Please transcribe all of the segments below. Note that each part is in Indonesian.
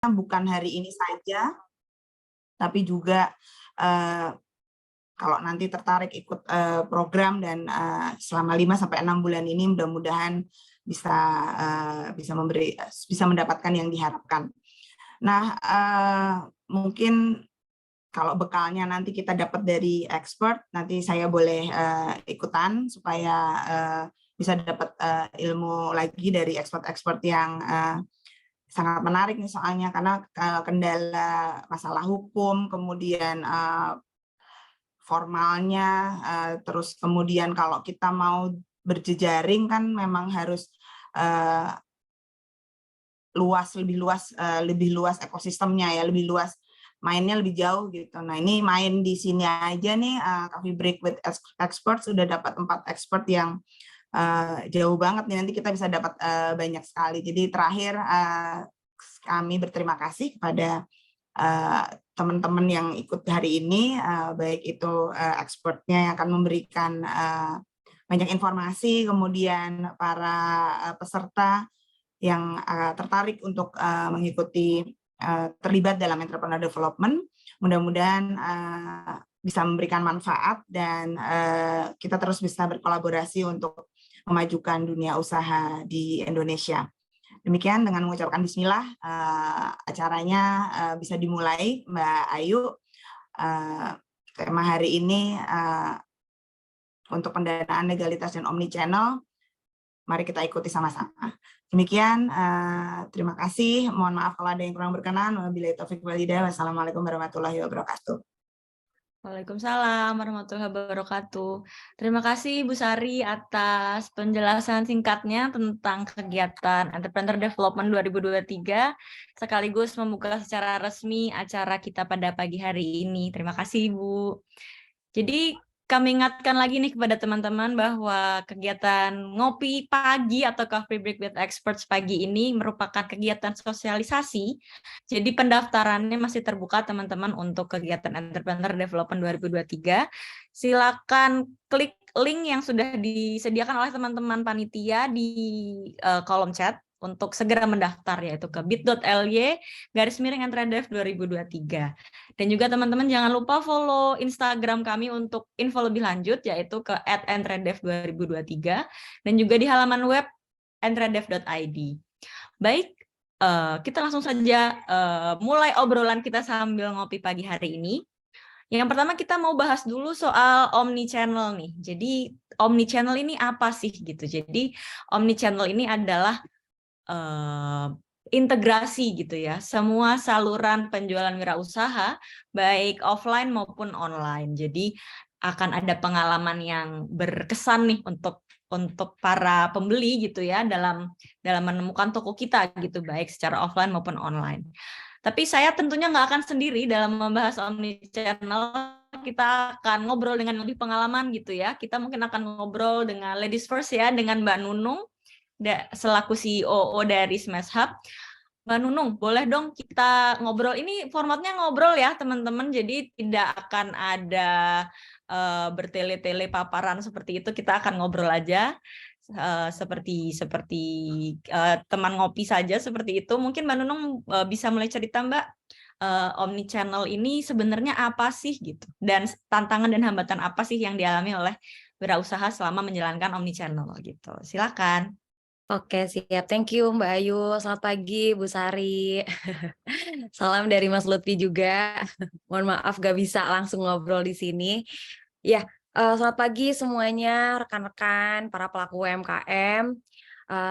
bukan hari ini saja, tapi juga kalau nanti tertarik ikut program dan selama 5-6 bulan ini mudah-mudahan bisa mendapatkan yang diharapkan. Nah, mungkin kalau bekalnya nanti kita dapat dari expert, nanti saya boleh ikutan supaya bisa dapat ilmu lagi dari expert-expert yang sangat menarik nih soalnya, karena kendala masalah hukum, kemudian formalnya, terus kemudian kalau kita mau berjejaring kan memang harus lebih luas ekosistemnya ya, lebih luas, mainnya lebih jauh gitu. Nah ini main di sini aja nih, Coffee Break with Expert sudah dapat 4 expert yang jauh banget nih, nanti kita bisa dapat banyak sekali. Jadi terakhir kami berterima kasih kepada teman-teman yang ikut hari ini, baik itu expertnya yang akan memberikan banyak informasi, kemudian para peserta yang tertarik untuk mengikuti terlibat dalam entrepreneur development. Mudah-mudahan bisa memberikan manfaat dan kita terus bisa berkolaborasi untuk memajukan dunia usaha di Indonesia. Demikian, dengan mengucapkan bismillah, acaranya bisa dimulai, Mbak Ayu. Tema hari ini untuk pendanaan legalitas dan omnichannel, mari kita ikuti sama-sama. Demikian, terima kasih. Mohon maaf kalau ada yang kurang berkenan. Wabillahi taufiq wal hidayah. Wassalamualaikum warahmatullahi wabarakatuh. Waalaikumsalam warahmatullahi wabarakatuh. Terima kasih Bu Sari atas penjelasan singkatnya tentang kegiatan Entrepreneur Development 2023, sekaligus membuka secara resmi acara kita pada pagi hari ini. Terima kasih Bu. Jadi kami ingatkan lagi nih kepada teman-teman bahwa kegiatan ngopi pagi atau Coffee Break with Experts pagi ini merupakan kegiatan sosialisasi. Jadi pendaftarannya masih terbuka teman-teman untuk kegiatan Entrepreneur Development 2023. Silakan klik link yang sudah disediakan oleh teman-teman panitia di kolom chat untuk segera mendaftar, yaitu ke bit.ly/entredev 2023. Dan juga teman-teman jangan lupa follow Instagram kami untuk info lebih lanjut, yaitu ke @entredev2023 dan juga di halaman web entredev.id. Baik, kita langsung saja mulai obrolan kita sambil ngopi pagi hari ini. Yang pertama kita mau bahas dulu soal omnichannel nih. Jadi omnichannel ini apa sih gitu? Jadi omnichannel ini adalah integrasi gitu ya, semua saluran penjualan wirausaha baik offline maupun online. Jadi akan ada pengalaman yang berkesan nih untuk para pembeli gitu ya dalam menemukan toko kita gitu, baik secara offline maupun online. Tapi saya tentunya nggak akan sendiri dalam membahas omnichannel. Kita akan ngobrol dengan lebih pengalaman gitu ya. Kita mungkin akan ngobrol dengan ladies first ya, dengan Mbak Nunung selaku CEO dari Smash Hub. Mbak Nunung, boleh dong kita ngobrol. Ini formatnya ngobrol ya teman-teman, jadi tidak akan ada bertele-tele paparan seperti itu. Kita akan ngobrol aja seperti teman ngopi saja seperti itu. Mungkin Mbak Nunung bisa mulai cerita Mbak, omnichannel ini sebenarnya apa sih gitu, dan tantangan dan hambatan apa sih yang dialami oleh wirausaha selama menjalankan omnichannel gitu. Silakan. Oke, siap. Thank you Mbak Ayu. Selamat pagi Bu Sari. Salam dari Mas Lutfi juga. Mohon maaf gak bisa langsung ngobrol di sini. Ya, selamat pagi semuanya, rekan-rekan, para pelaku UMKM.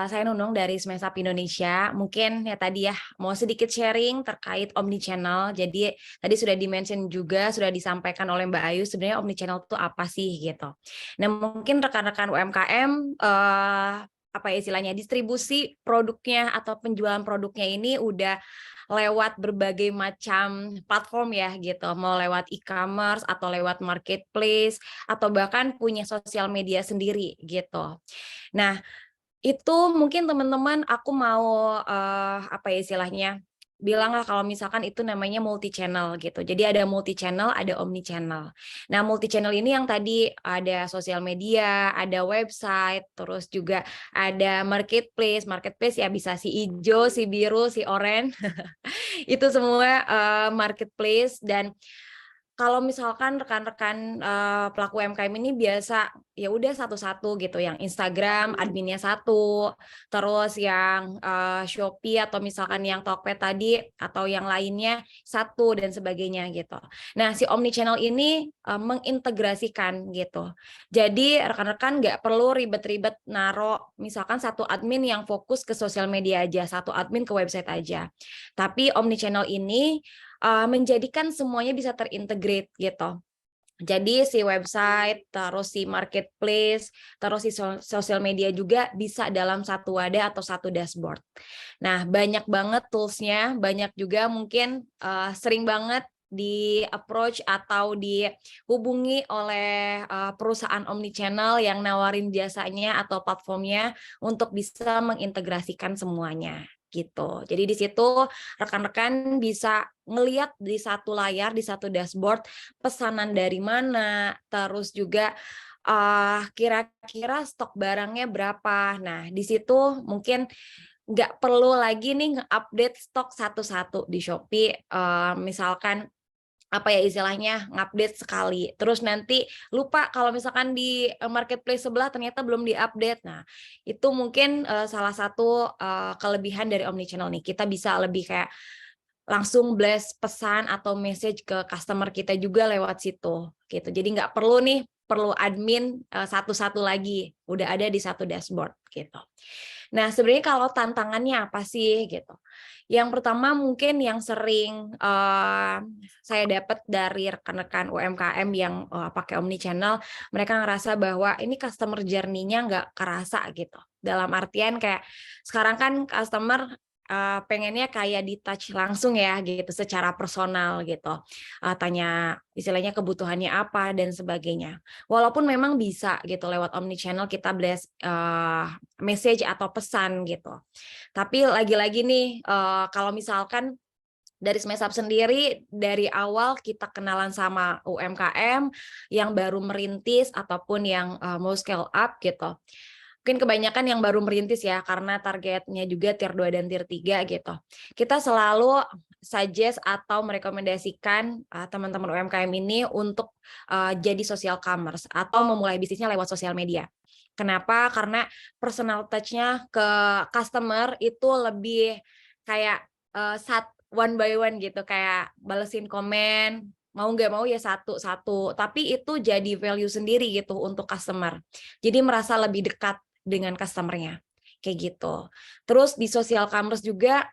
Saya Nunung dari Smash Up Indonesia. Mungkin ya tadi ya mau sedikit sharing terkait omnichannel. Jadi tadi sudah di-mention juga, sudah disampaikan oleh Mbak Ayu sebenarnya omnichannel itu apa sih gitu. Nah, mungkin rekan-rekan UMKM apa ya istilahnya, distribusi produknya atau penjualan produknya ini udah lewat berbagai macam platform ya gitu, mau lewat e-commerce atau lewat marketplace atau bahkan punya sosial media sendiri gitu. Nah, itu mungkin teman-teman aku mau apa ya istilahnya, bilanglah kalau misalkan itu namanya multi channel gitu. Jadi ada multi channel, ada omni channel. Nah, multi channel ini yang tadi ada sosial media, ada website, terus juga ada marketplace. Marketplace ya bisa si hijau, si biru, si oranye. Itu semua marketplace. Dan kalau misalkan rekan-rekan pelaku UMKM ini biasa ya udah satu-satu gitu, yang Instagram adminnya satu, terus yang Shopee atau misalkan yang Tokped tadi atau yang lainnya satu dan sebagainya gitu. Nah, si omnichannel ini mengintegrasikan gitu. Jadi rekan-rekan nggak perlu ribet-ribet naro misalkan satu admin yang fokus ke sosial media aja, satu admin ke website aja. Tapi omnichannel ini menjadikan semuanya bisa terintegrate gitu. Jadi si website, terus si marketplace, terus si sosial media juga bisa dalam satu wadah atau satu dashboard. Nah, banyak banget toolsnya, banyak juga mungkin sering banget di approach atau dihubungi oleh perusahaan omnichannel yang nawarin jasanya atau platformnya untuk bisa mengintegrasikan semuanya gitu. Jadi di situ rekan-rekan bisa ngelihat di satu layar, di satu dashboard pesanan dari mana, terus juga kira-kira stok barangnya berapa. Nah, di situ mungkin nggak perlu lagi nih nge-update stok satu-satu di Shopee, misalkan apa ya istilahnya, ngupdate sekali, terus nanti lupa kalau misalkan di marketplace sebelah ternyata belum diupdate. Nah, itu mungkin salah satu kelebihan dari omnichannel nih, kita bisa lebih kayak langsung blast pesan atau message ke customer kita juga lewat situ gitu. Jadi nggak perlu nih perlu admin satu-satu lagi, udah ada di satu dashboard gitu. Nah, sebenarnya kalau tantangannya apa sih gitu? Yang pertama mungkin yang sering saya dapat dari rekan-rekan UMKM yang pakai omnichannel, mereka ngerasa bahwa ini customer journey-nya nggak kerasa gitu. Dalam artian kayak sekarang kan customer pengennya kayak di-touch langsung ya gitu, secara personal gitu. Tanya istilahnya kebutuhannya apa dan sebagainya. Walaupun memang bisa gitu lewat omnichannel kita blast message atau pesan gitu. Tapi lagi-lagi nih kalau misalkan dari Smeshop sendiri dari awal kita kenalan sama UMKM yang baru merintis ataupun yang mau scale up gitu. Mungkin kebanyakan yang baru merintis ya karena targetnya juga tier 2 dan tier 3 gitu. Kita selalu suggest atau merekomendasikan teman-teman UMKM ini untuk jadi social commerce atau memulai bisnisnya lewat sosial media. Kenapa? Karena personal touch-nya ke customer itu lebih kayak one by one gitu, kayak balesin komen, mau nggak mau ya satu-satu. Tapi itu jadi value sendiri gitu untuk customer. Jadi merasa lebih dekat dengan customer-nya, kayak gitu. Terus di social commerce juga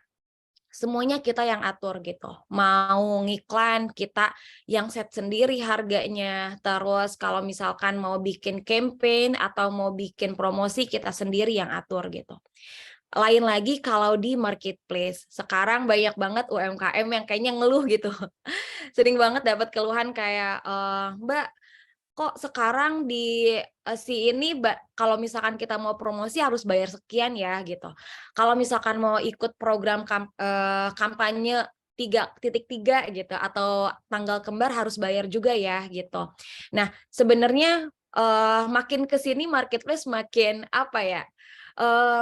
semuanya kita yang atur gitu. Mau ngiklan kita yang set sendiri harganya. Terus kalau misalkan mau bikin campaign atau mau bikin promosi kita sendiri yang atur gitu. Lain lagi kalau di marketplace. Sekarang banyak banget UMKM yang kayaknya ngeluh gitu. Sering banget dapat keluhan kayak Mbak, kok sekarang di si ini kalau misalkan kita mau promosi harus bayar sekian ya gitu. Kalau misalkan mau ikut program kampanye 3.3 gitu atau tanggal kembar harus bayar juga ya gitu. Nah, sebenarnya makin ke sini marketplace makin apa ya?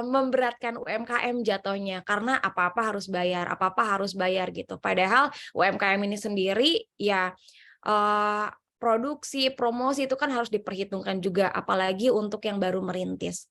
Memberatkan UMKM jatuhnya karena apa-apa harus bayar gitu. Padahal UMKM ini sendiri ya produksi, promosi itu kan harus diperhitungkan juga, apalagi untuk yang baru merintis.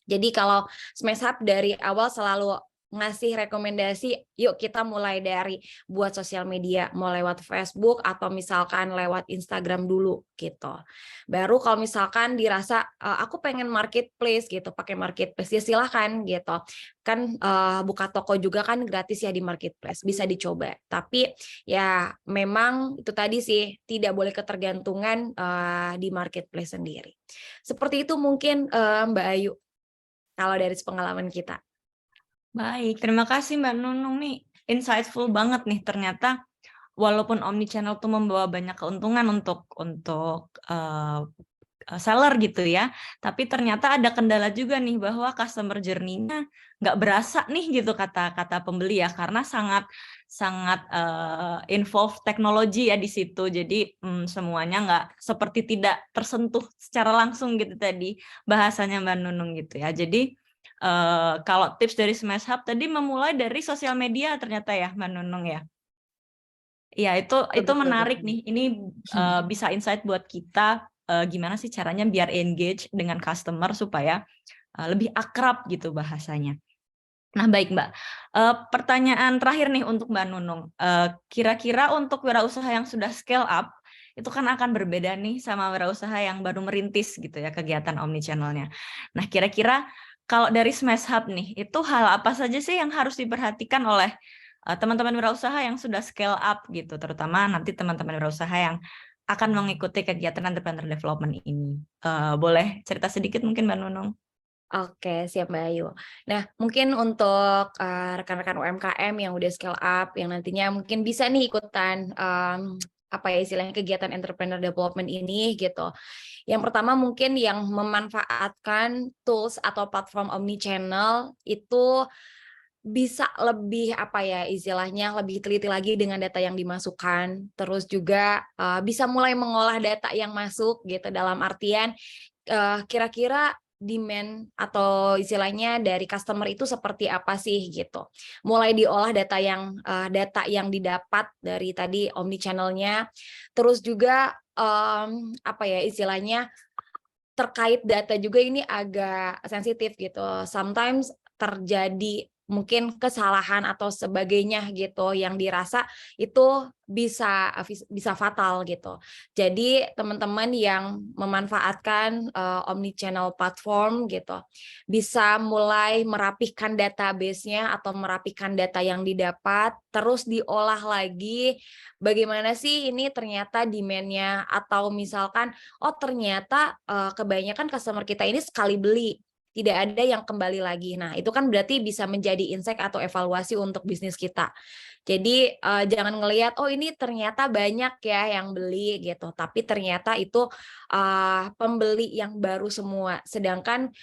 Jadi kalau Smeshop dari awal selalu ngasih rekomendasi, yuk kita mulai dari buat sosial media, mau lewat Facebook atau misalkan lewat Instagram dulu gitu. Baru kalau misalkan dirasa aku pengen marketplace gitu, pakai marketplace ya silahkan gitu. Kan buka toko juga kan gratis ya di marketplace, bisa dicoba. Tapi ya memang itu tadi sih tidak boleh ketergantungan di marketplace sendiri. Seperti itu mungkin Mbak Ayu kalau dari pengalaman kita. Baik, terima kasih Mbak Nunung nih. Insightful banget nih ternyata walaupun omnichannel tuh membawa banyak keuntungan untuk seller gitu ya. Tapi ternyata ada kendala juga nih bahwa customer journey-nya nggak berasa nih gitu kata pembeli ya, karena sangat involve teknologi ya di situ. Jadi semuanya nggak seperti tidak tersentuh secara langsung gitu tadi bahasanya Mbak Nunung gitu ya. Jadi kalau tips dari Smash Hub tadi memulai dari sosial media ternyata ya Mbak Nunung ya. Ya itu menarik nih. Ini bisa insight buat kita gimana sih caranya biar engage dengan customer supaya lebih akrab gitu bahasanya. Nah baik Mbak, pertanyaan terakhir nih untuk Mbak Nunung. Kira-kira untuk wirausaha yang sudah scale up, itu kan akan berbeda nih sama wirausaha yang baru merintis gitu ya kegiatan omnichannel-nya. Nah kira-kira kalau dari Smash Hub nih, itu hal apa saja sih yang harus diperhatikan oleh teman-teman wirausaha yang sudah scale up gitu, terutama nanti teman-teman wirausaha yang akan mengikuti kegiatan entrepreneur development ini. Boleh cerita sedikit mungkin Mbak Nunung? Oke, siap Mbak Ayu. Nah, mungkin untuk rekan-rekan UMKM yang udah scale up, yang nantinya mungkin bisa nih ikutan apa ya istilahnya kegiatan entrepreneur development ini gitu. Yang pertama mungkin yang memanfaatkan tools atau platform omnichannel itu bisa lebih apa ya istilahnya lebih teliti lagi dengan data yang dimasukkan, terus juga bisa mulai mengolah data yang masuk gitu dalam artian kira-kira demand atau istilahnya dari customer itu seperti apa sih gitu. Mulai diolah data yang didapat dari tadi omnichannel-nya, terus juga apa ya istilahnya terkait data juga ini agak sensitif gitu. Sometimes terjadi mungkin kesalahan atau sebagainya gitu yang dirasa itu bisa fatal gitu. Jadi teman-teman yang memanfaatkan omnichannel platform gitu bisa mulai merapihkan database-nya atau merapihkan data yang didapat, terus diolah lagi bagaimana sih ini ternyata demand-nya, atau misalkan oh ternyata kebanyakan customer kita ini sekali beli, tidak ada yang kembali lagi. Nah, itu kan berarti bisa menjadi insight atau evaluasi untuk bisnis kita. Jadi jangan ngelihat oh ini ternyata banyak ya yang beli gitu, tapi ternyata itu pembeli yang baru semua. Sedangkan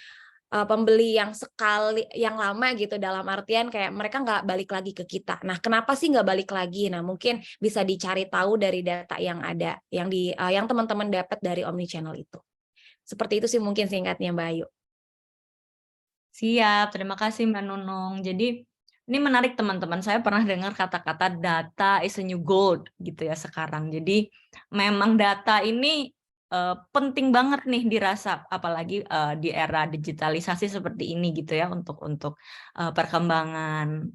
pembeli yang sekali yang lama gitu dalam artian kayak mereka nggak balik lagi ke kita. Nah, kenapa sih nggak balik lagi? Nah, mungkin bisa dicari tahu dari data yang ada, yang teman-teman dapat dari omnichannel itu. Seperti itu sih mungkin singkatnya Mbak Ayu. Siap, terima kasih Mbak Nunung. Jadi ini menarik teman-teman, saya pernah dengar kata-kata data is a new gold gitu ya sekarang. Jadi memang data ini penting banget nih dirasa, apalagi di era digitalisasi seperti ini gitu ya untuk perkembangan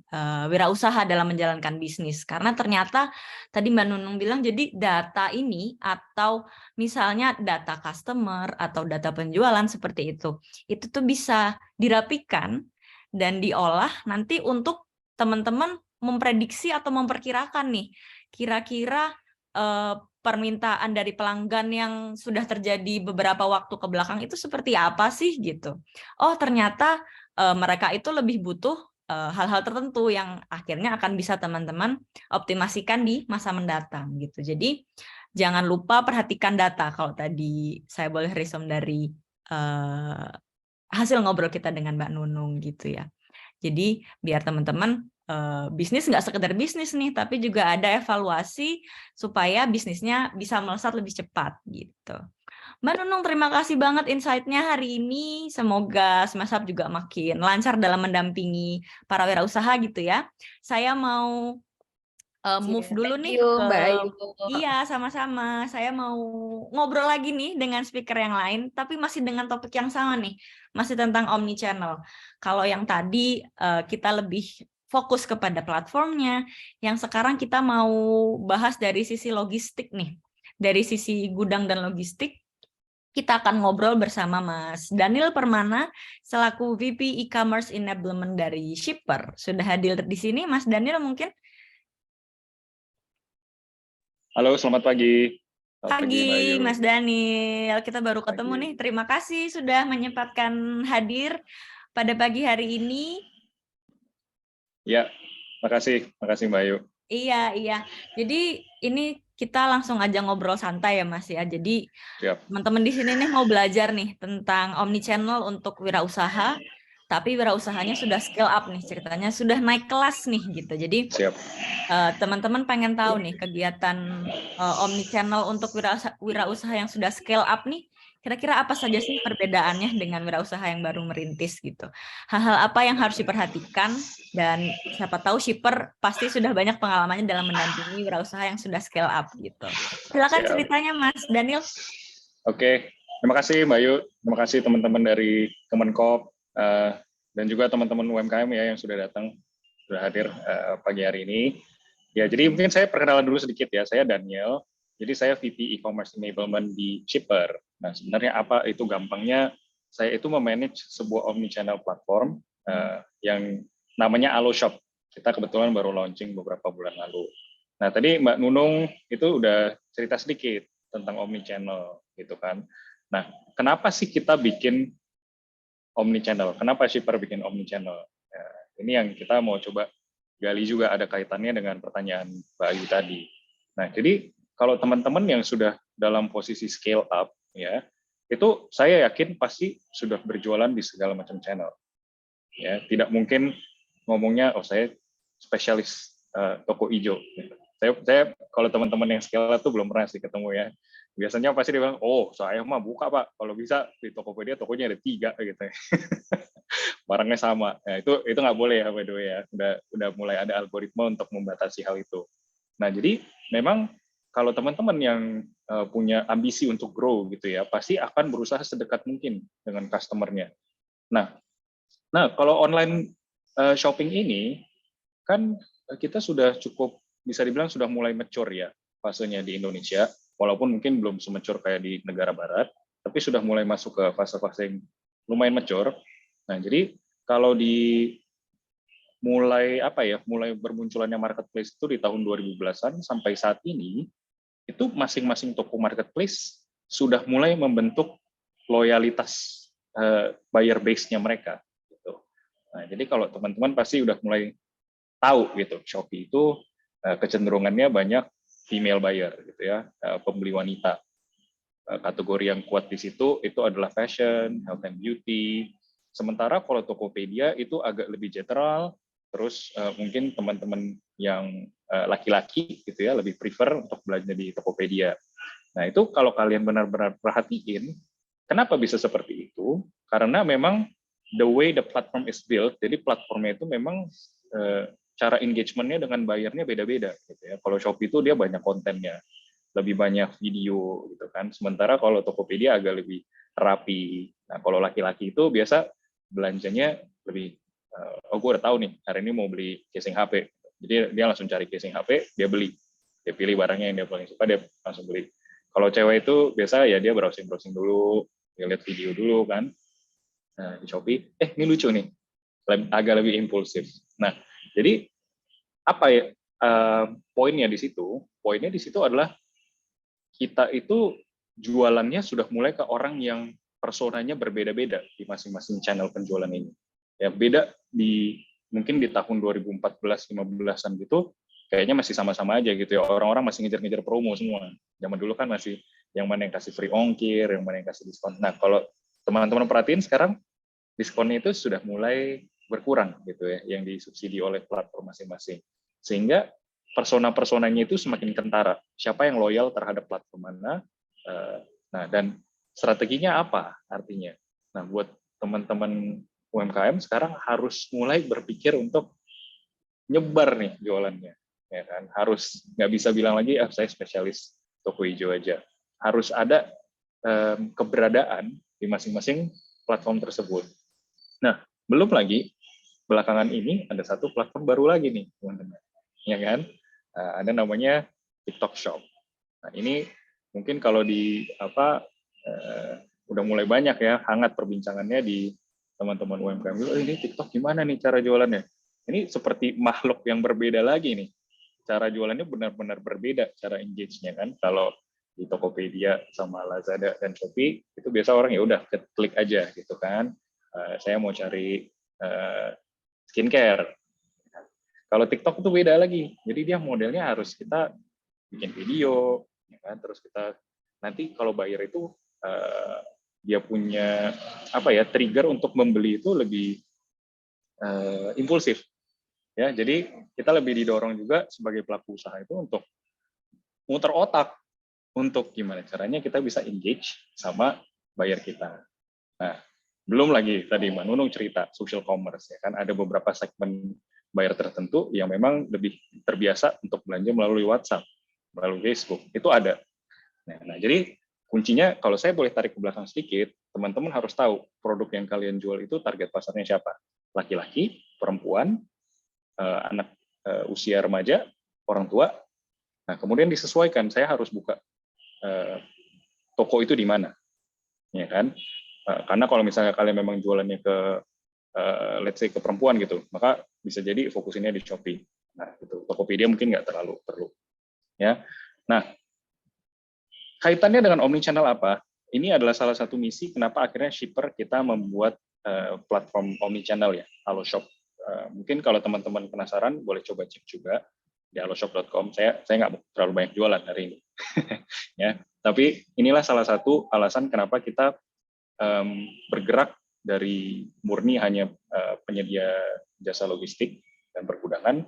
wirausaha dalam menjalankan bisnis. Karena ternyata tadi Mbak Nunung bilang jadi data ini atau misalnya data customer atau data penjualan seperti itu tuh bisa dirapikan dan diolah nanti untuk teman-teman memprediksi atau memperkirakan nih kira-kira permintaan dari pelanggan yang sudah terjadi beberapa waktu ke belakang itu seperti apa sih gitu. Oh ternyata mereka itu lebih butuh hal-hal tertentu yang akhirnya akan bisa teman-teman optimasikan di masa mendatang gitu. Jadi jangan lupa perhatikan data kalau tadi saya boleh resume dari hasil ngobrol kita dengan Mbak Nunung gitu ya. Jadi biar teman-teman bisnis nggak sekedar bisnis nih, tapi juga ada evaluasi supaya bisnisnya bisa melesat lebih cepat gitu. Mbak Nunung, terima kasih banget insight-nya hari ini. Semoga Smash Hub juga makin lancar dalam mendampingi para wirausaha gitu ya. Saya mau move dulu nih Mbak Ayu. Iya, sama-sama. Saya mau ngobrol lagi nih dengan speaker yang lain, tapi masih dengan topik yang sama nih, masih tentang omnichannel. Kalau yang tadi kita lebih fokus kepada platformnya, yang sekarang kita mau bahas dari sisi logistik nih, dari sisi gudang dan logistik. Kita akan ngobrol bersama Mas Daniel Permana selaku VP E-commerce Enablement dari Shipper. Sudah hadir di sini, Mas Daniel mungkin? Halo, selamat pagi. Pagi, Mas Daniel. Kita baru ketemu nih. Terima kasih sudah menyempatkan hadir pada pagi hari ini. Ya, makasih Mbak Ayu. Iya. Jadi ini kita langsung aja ngobrol santai ya Mas ya. Jadi Siap. teman-teman di sini nih mau belajar nih tentang omnichannel untuk wirausaha, tapi wirausahanya sudah scale up nih ceritanya, sudah naik kelas nih gitu. Jadi Siap. teman-teman pengen tahu nih kegiatan omnichannel untuk wirausaha yang sudah scale up nih, kira-kira apa saja sih perbedaannya dengan wirausaha yang baru merintis gitu. Hal-hal apa yang harus diperhatikan, dan siapa tahu shipper pasti sudah banyak pengalamannya dalam mendampingi wirausaha yang sudah scale up gitu. Silakan Siap. ceritanya Mas Daniel. Oke, terima kasih Mbak Ayu, terima kasih teman-teman dari Kemenkop dan juga teman-teman UMKM ya yang sudah datang, sudah hadir pagi hari ini. Ya, jadi mungkin saya perkenalan dulu sedikit ya. Saya Daniel. Jadi saya VP E-commerce Enablement di Shipper. Nah, sebenarnya apa itu gampangnya? Saya itu memanage sebuah omnichannel platform yang namanya AloShop. Kita kebetulan baru launching beberapa bulan lalu. Nah, tadi Mbak Nunung itu udah cerita sedikit tentang omnichannel gitu kan. Nah, kenapa sih kita bikin omnichannel? Kenapa Shipper bikin omnichannel? Ya, ini yang kita mau coba gali juga, ada kaitannya dengan pertanyaan Mbak Ayu tadi. Nah, jadi kalau teman-teman yang sudah dalam posisi scale up, ya, itu saya yakin pasti sudah berjualan di segala macam channel. Ya, tidak mungkin ngomongnya, oh saya spesialis toko hijau. Saya kalau teman-teman yang scale up tuh belum pernah sih ketemu ya. Biasanya pasti dia bilang, oh saya mah buka Pak, kalau bisa di Tokopedia tokonya ada 3 gitu ya. Barangnya sama. Nah, itu nggak boleh ya, by the way ya. Udah mulai ada algoritma untuk membatasi hal itu. Nah, jadi memang kalau teman-teman yang punya ambisi untuk grow gitu ya, pasti akan berusaha sedekat mungkin dengan customer-nya. Nah, kalau online shopping ini kan kita sudah cukup bisa dibilang sudah mulai mature ya fasenya di Indonesia, walaupun mungkin belum se-mature kayak di negara barat, tapi sudah mulai masuk ke fase-fase yang lumayan mature. Nah, jadi kalau mulai bermunculannya marketplace itu di tahun 2010-an sampai saat ini, itu masing-masing toko marketplace sudah mulai membentuk loyalitas buyer base-nya mereka. Gitu. Nah, jadi kalau teman-teman pasti udah mulai tahu gitu, Shopee itu kecenderungannya banyak female buyer gitu ya, pembeli wanita. Kategori yang kuat di situ itu adalah fashion, health and beauty. Sementara kalau Tokopedia itu agak lebih general, terus mungkin teman-teman yang laki-laki gitu ya lebih prefer untuk belanja di Tokopedia. Nah, itu kalau kalian benar-benar perhatiin, kenapa bisa seperti itu? Karena memang the way the platform is built, jadi platformnya itu memang cara engagement-nya dengan bayarnya beda-beda gitu ya. Kalau Shopee itu dia banyak kontennya, lebih banyak video gitu kan. Sementara kalau Tokopedia agak lebih rapi. Nah, kalau laki-laki itu biasa belanjanya lebih oh gue udah tahu nih hari ini mau beli casing HP. Jadi dia langsung cari casing HP, dia beli. Dia pilih barangnya yang dia paling suka, dia langsung beli. Kalau cewek itu biasa ya dia browsing-browsing dulu, dia lihat video dulu kan. Nah, di Shopee, ini lucu nih. Agak lebih impulsif. Nah, jadi apa ya poinnya di situ? Poinnya di situ adalah kita itu jualannya sudah mulai ke orang yang personanya berbeda-beda di masing-masing channel penjualan ini. Ya beda mungkin di tahun 2014-15an gitu kayaknya masih sama-sama aja gitu ya. Orang-orang masih ngejar-ngejar promo semua. Zaman dulu kan masih yang mana yang kasih free ongkir, yang mana yang kasih diskon. Nah, kalau teman-teman perhatiin sekarang diskonnya itu sudah mulai berkurang gitu ya, yang disubsidi oleh platform masing-masing. Sehingga persona-personanya itu semakin kentara. Siapa yang loyal terhadap platform mana? Nah, dan strateginya apa artinya? Nah, buat teman-teman UMKM sekarang harus mulai berpikir untuk nyebar nih jualannya, ya kan? Harus nggak bisa bilang lagi, saya spesialis toko hijau aja. Harus ada keberadaan di masing-masing platform tersebut. Nah, belum lagi belakangan ini ada satu platform baru lagi nih, teman-teman, ya kan? Ada namanya TikTok Shop. Nah, ini mungkin kalau udah mulai banyak ya hangat perbincangannya di teman-teman UMKM. Ini TikTok gimana nih cara jualannya? Ini seperti makhluk yang berbeda lagi nih. Cara jualannya benar-benar berbeda cara engage-nya kan. Kalau di Tokopedia sama Lazada dan Shopee itu biasa orang ya udah klik aja gitu kan. Saya mau cari skincare. Kalau TikTok itu beda lagi. Jadi dia modelnya harus kita bikin video, ya kan? Terus kita nanti kalau buyer itu dia punya trigger untuk membeli itu lebih impulsif. Ya, jadi kita lebih didorong juga sebagai pelaku usaha itu untuk muter otak untuk gimana caranya kita bisa engage sama buyer kita. Nah, belum lagi tadi Mbak Nunung cerita social commerce, ya kan, ada beberapa segmen buyer tertentu yang memang lebih terbiasa untuk belanja melalui WhatsApp, melalui Facebook, itu ada. Nah, jadi kuncinya kalau saya boleh tarik ke belakang sedikit, teman-teman harus tahu produk yang kalian jual itu target pasarnya siapa, laki-laki, perempuan, anak usia remaja, orang tua. Nah, kemudian disesuaikan, saya harus buka toko itu di mana, ya kan? Karena kalau misalnya kalian memang jualannya ke let's say ke perempuan gitu, maka bisa jadi fokusinnya di Shopee. Nah, itu Tokopedia mungkin nggak terlalu perlu. Ya. Nah, kaitannya dengan omnichannel apa? Ini adalah salah satu misi kenapa akhirnya Shipper kita membuat platform omnichannel ya, Haloshop. Mungkin kalau teman-teman penasaran boleh coba cek juga di haloshop.com. Saya nggak terlalu banyak jualan hari ini. Ya, tapi inilah salah satu alasan kenapa kita bergerak dari murni hanya penyedia jasa logistik dan pergudangan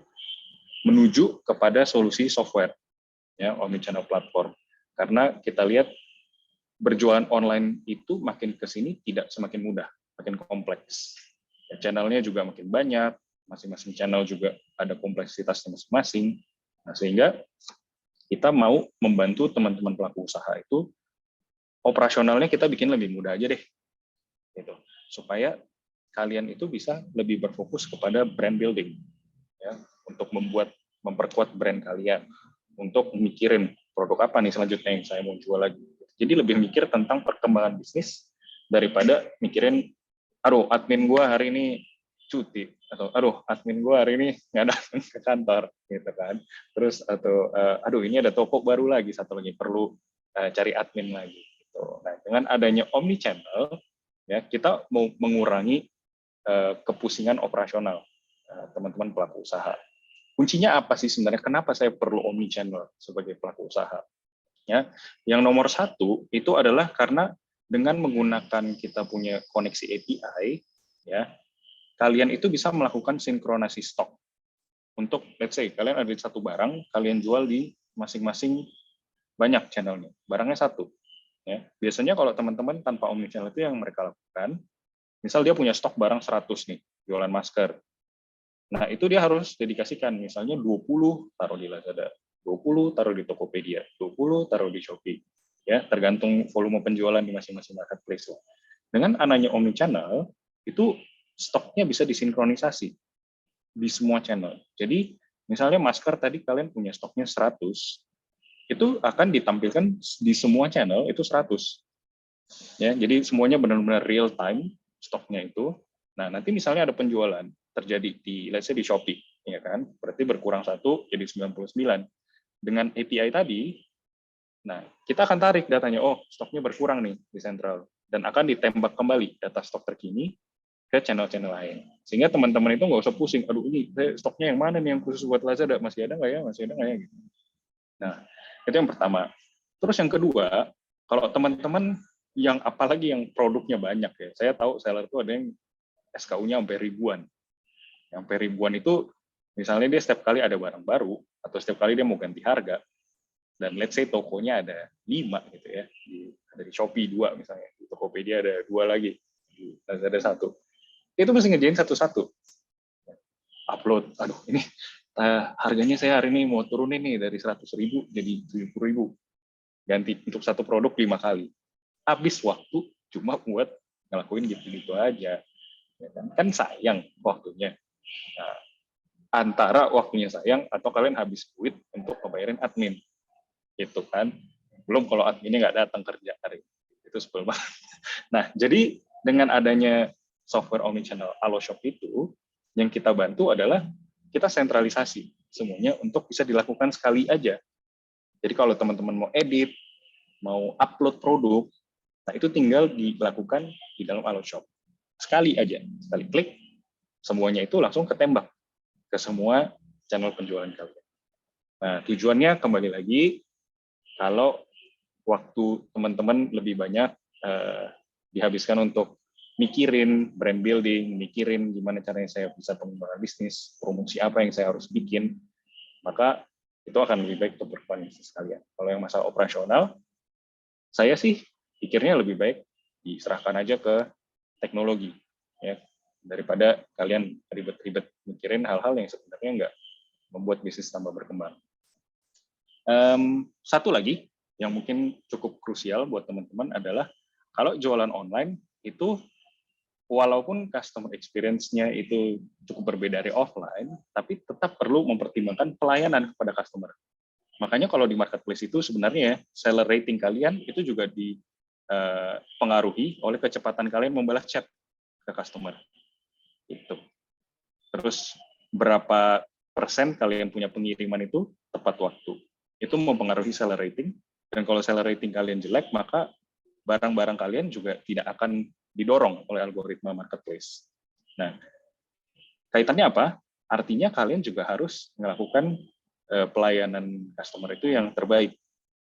menuju kepada solusi software, ya, omnichannel platform. Karena kita lihat berjualan online itu makin ke sini tidak semakin mudah, makin kompleks. Ya, channelnya juga makin banyak, masing-masing channel juga ada kompleksitasnya masing-masing. Nah, sehingga kita mau membantu teman-teman pelaku usaha itu operasionalnya kita bikin lebih mudah aja deh, gitu, supaya kalian itu bisa lebih berfokus kepada brand building, ya, untuk memperkuat brand kalian, untuk mikirin produk apa nih selanjutnya yang saya mau jual lagi. Jadi lebih mikir tentang perkembangan bisnis daripada mikirin, aduh admin gua hari ini cuti, atau aduh admin gua hari ini nggak datang ke kantor, gitu kan. Terus atau aduh ini ada toko baru lagi, satu lagi perlu cari admin lagi. Gitu. Nah, dengan adanya omnichannel, ya, kita mau mengurangi kepusingan operasional teman-teman pelaku usaha. Kuncinya apa sih sebenarnya? Kenapa saya perlu omnichannel sebagai pelaku usaha? Ya, yang nomor satu itu adalah karena dengan menggunakan kita punya koneksi API, ya, kalian itu bisa melakukan sinkronasi stok. Untuk let's say kalian ada satu barang, kalian jual di masing-masing banyak channelnya. Barangnya satu. Ya, biasanya kalau teman-teman tanpa omnichannel itu yang mereka lakukan, misal dia punya stok barang 100 nih, jualan masker. Nah, itu dia harus dedikasikan, misalnya 20 taruh di Lazada, 20 taruh di Tokopedia, 20 taruh di Shopee. Ya, tergantung volume penjualan di masing-masing marketplace. Dengan adanya omnichannel, itu stoknya bisa disinkronisasi di semua channel. Jadi, misalnya masker tadi kalian punya stoknya 100, itu akan ditampilkan di semua channel itu 100. Ya, jadi semuanya benar-benar real time stoknya itu. Nah, nanti misalnya ada penjualan terjadi di let's say di Shopee, ya kan? Berarti berkurang 1 jadi 99. Dengan API tadi, nah, kita akan tarik datanya, oh, stoknya berkurang nih di sentral, dan akan ditembak kembali data stok terkini ke channel-channel lain. Sehingga teman-teman itu nggak usah pusing, aduh ini stoknya yang mana nih yang khusus buat Lazada, masih ada nggak ya, masih ada nggak ya, gitu. Nah, itu yang pertama. Terus yang kedua, kalau teman-teman yang apalagi yang produknya banyak ya, saya tahu seller itu ada yang SKU-nya sampai ribuan. Yang sampai ribuan itu, misalnya dia setiap kali ada barang baru, atau setiap kali dia mau ganti harga, dan let's say tokonya ada 5 gitu ya, ada di Shopee 2 misalnya, di Tokopedia ada 2 lagi, di Lazada 1. Itu mesti ngerjain satu-satu. Upload, aduh ini harganya saya hari ini mau turunin nih dari 100.000 jadi 70.000. Ganti untuk satu produk 5 kali. Habis waktu cuma buat ngelakuin gitu-gitu aja. Ya kan sayang waktunya. Nah, antara waktunya sayang atau kalian habis duit untuk ngebayarin admin. Gitu kan. Belum kalau adminnya nggak datang kerja hari. Itu sebel banget. Nah, jadi dengan adanya software omnichannel Haloshop itu, yang kita bantu adalah kita sentralisasi semuanya untuk bisa dilakukan sekali aja. Jadi kalau teman-teman mau edit, mau upload produk, nah itu tinggal dilakukan di dalam Haloshop. Sekali aja, sekali klik, semuanya itu langsung ketembak ke semua channel penjualan kalian. Nah, tujuannya kembali lagi, kalau waktu teman-teman lebih banyak dihabiskan untuk mikirin brand building, mikirin gimana caranya saya bisa pengembangan bisnis, promosi apa yang saya harus bikin, maka itu akan lebih baik untuk berkembang bisnis kalian. Kalau yang masalah operasional, saya sih pikirnya lebih baik diserahkan aja ke teknologi, ya, daripada kalian ribet-ribet mikirin hal-hal yang sebenarnya nggak membuat bisnis tambah berkembang. Satu lagi yang mungkin cukup krusial buat teman-teman adalah kalau jualan online itu walaupun customer experience-nya itu cukup berbeda dari offline, tapi tetap perlu mempertimbangkan pelayanan kepada customer. Makanya kalau di marketplace itu sebenarnya seller rating kalian itu juga dipengaruhi oleh kecepatan kalian membalas chat ke customer. Itu. Terus berapa persen kalian punya pengiriman itu tepat waktu. Itu mempengaruhi seller rating. Dan kalau seller rating kalian jelek, maka barang-barang kalian juga tidak akan didorong oleh algoritma marketplace. Nah, kaitannya apa? Artinya kalian juga harus melakukan pelayanan customer itu yang terbaik.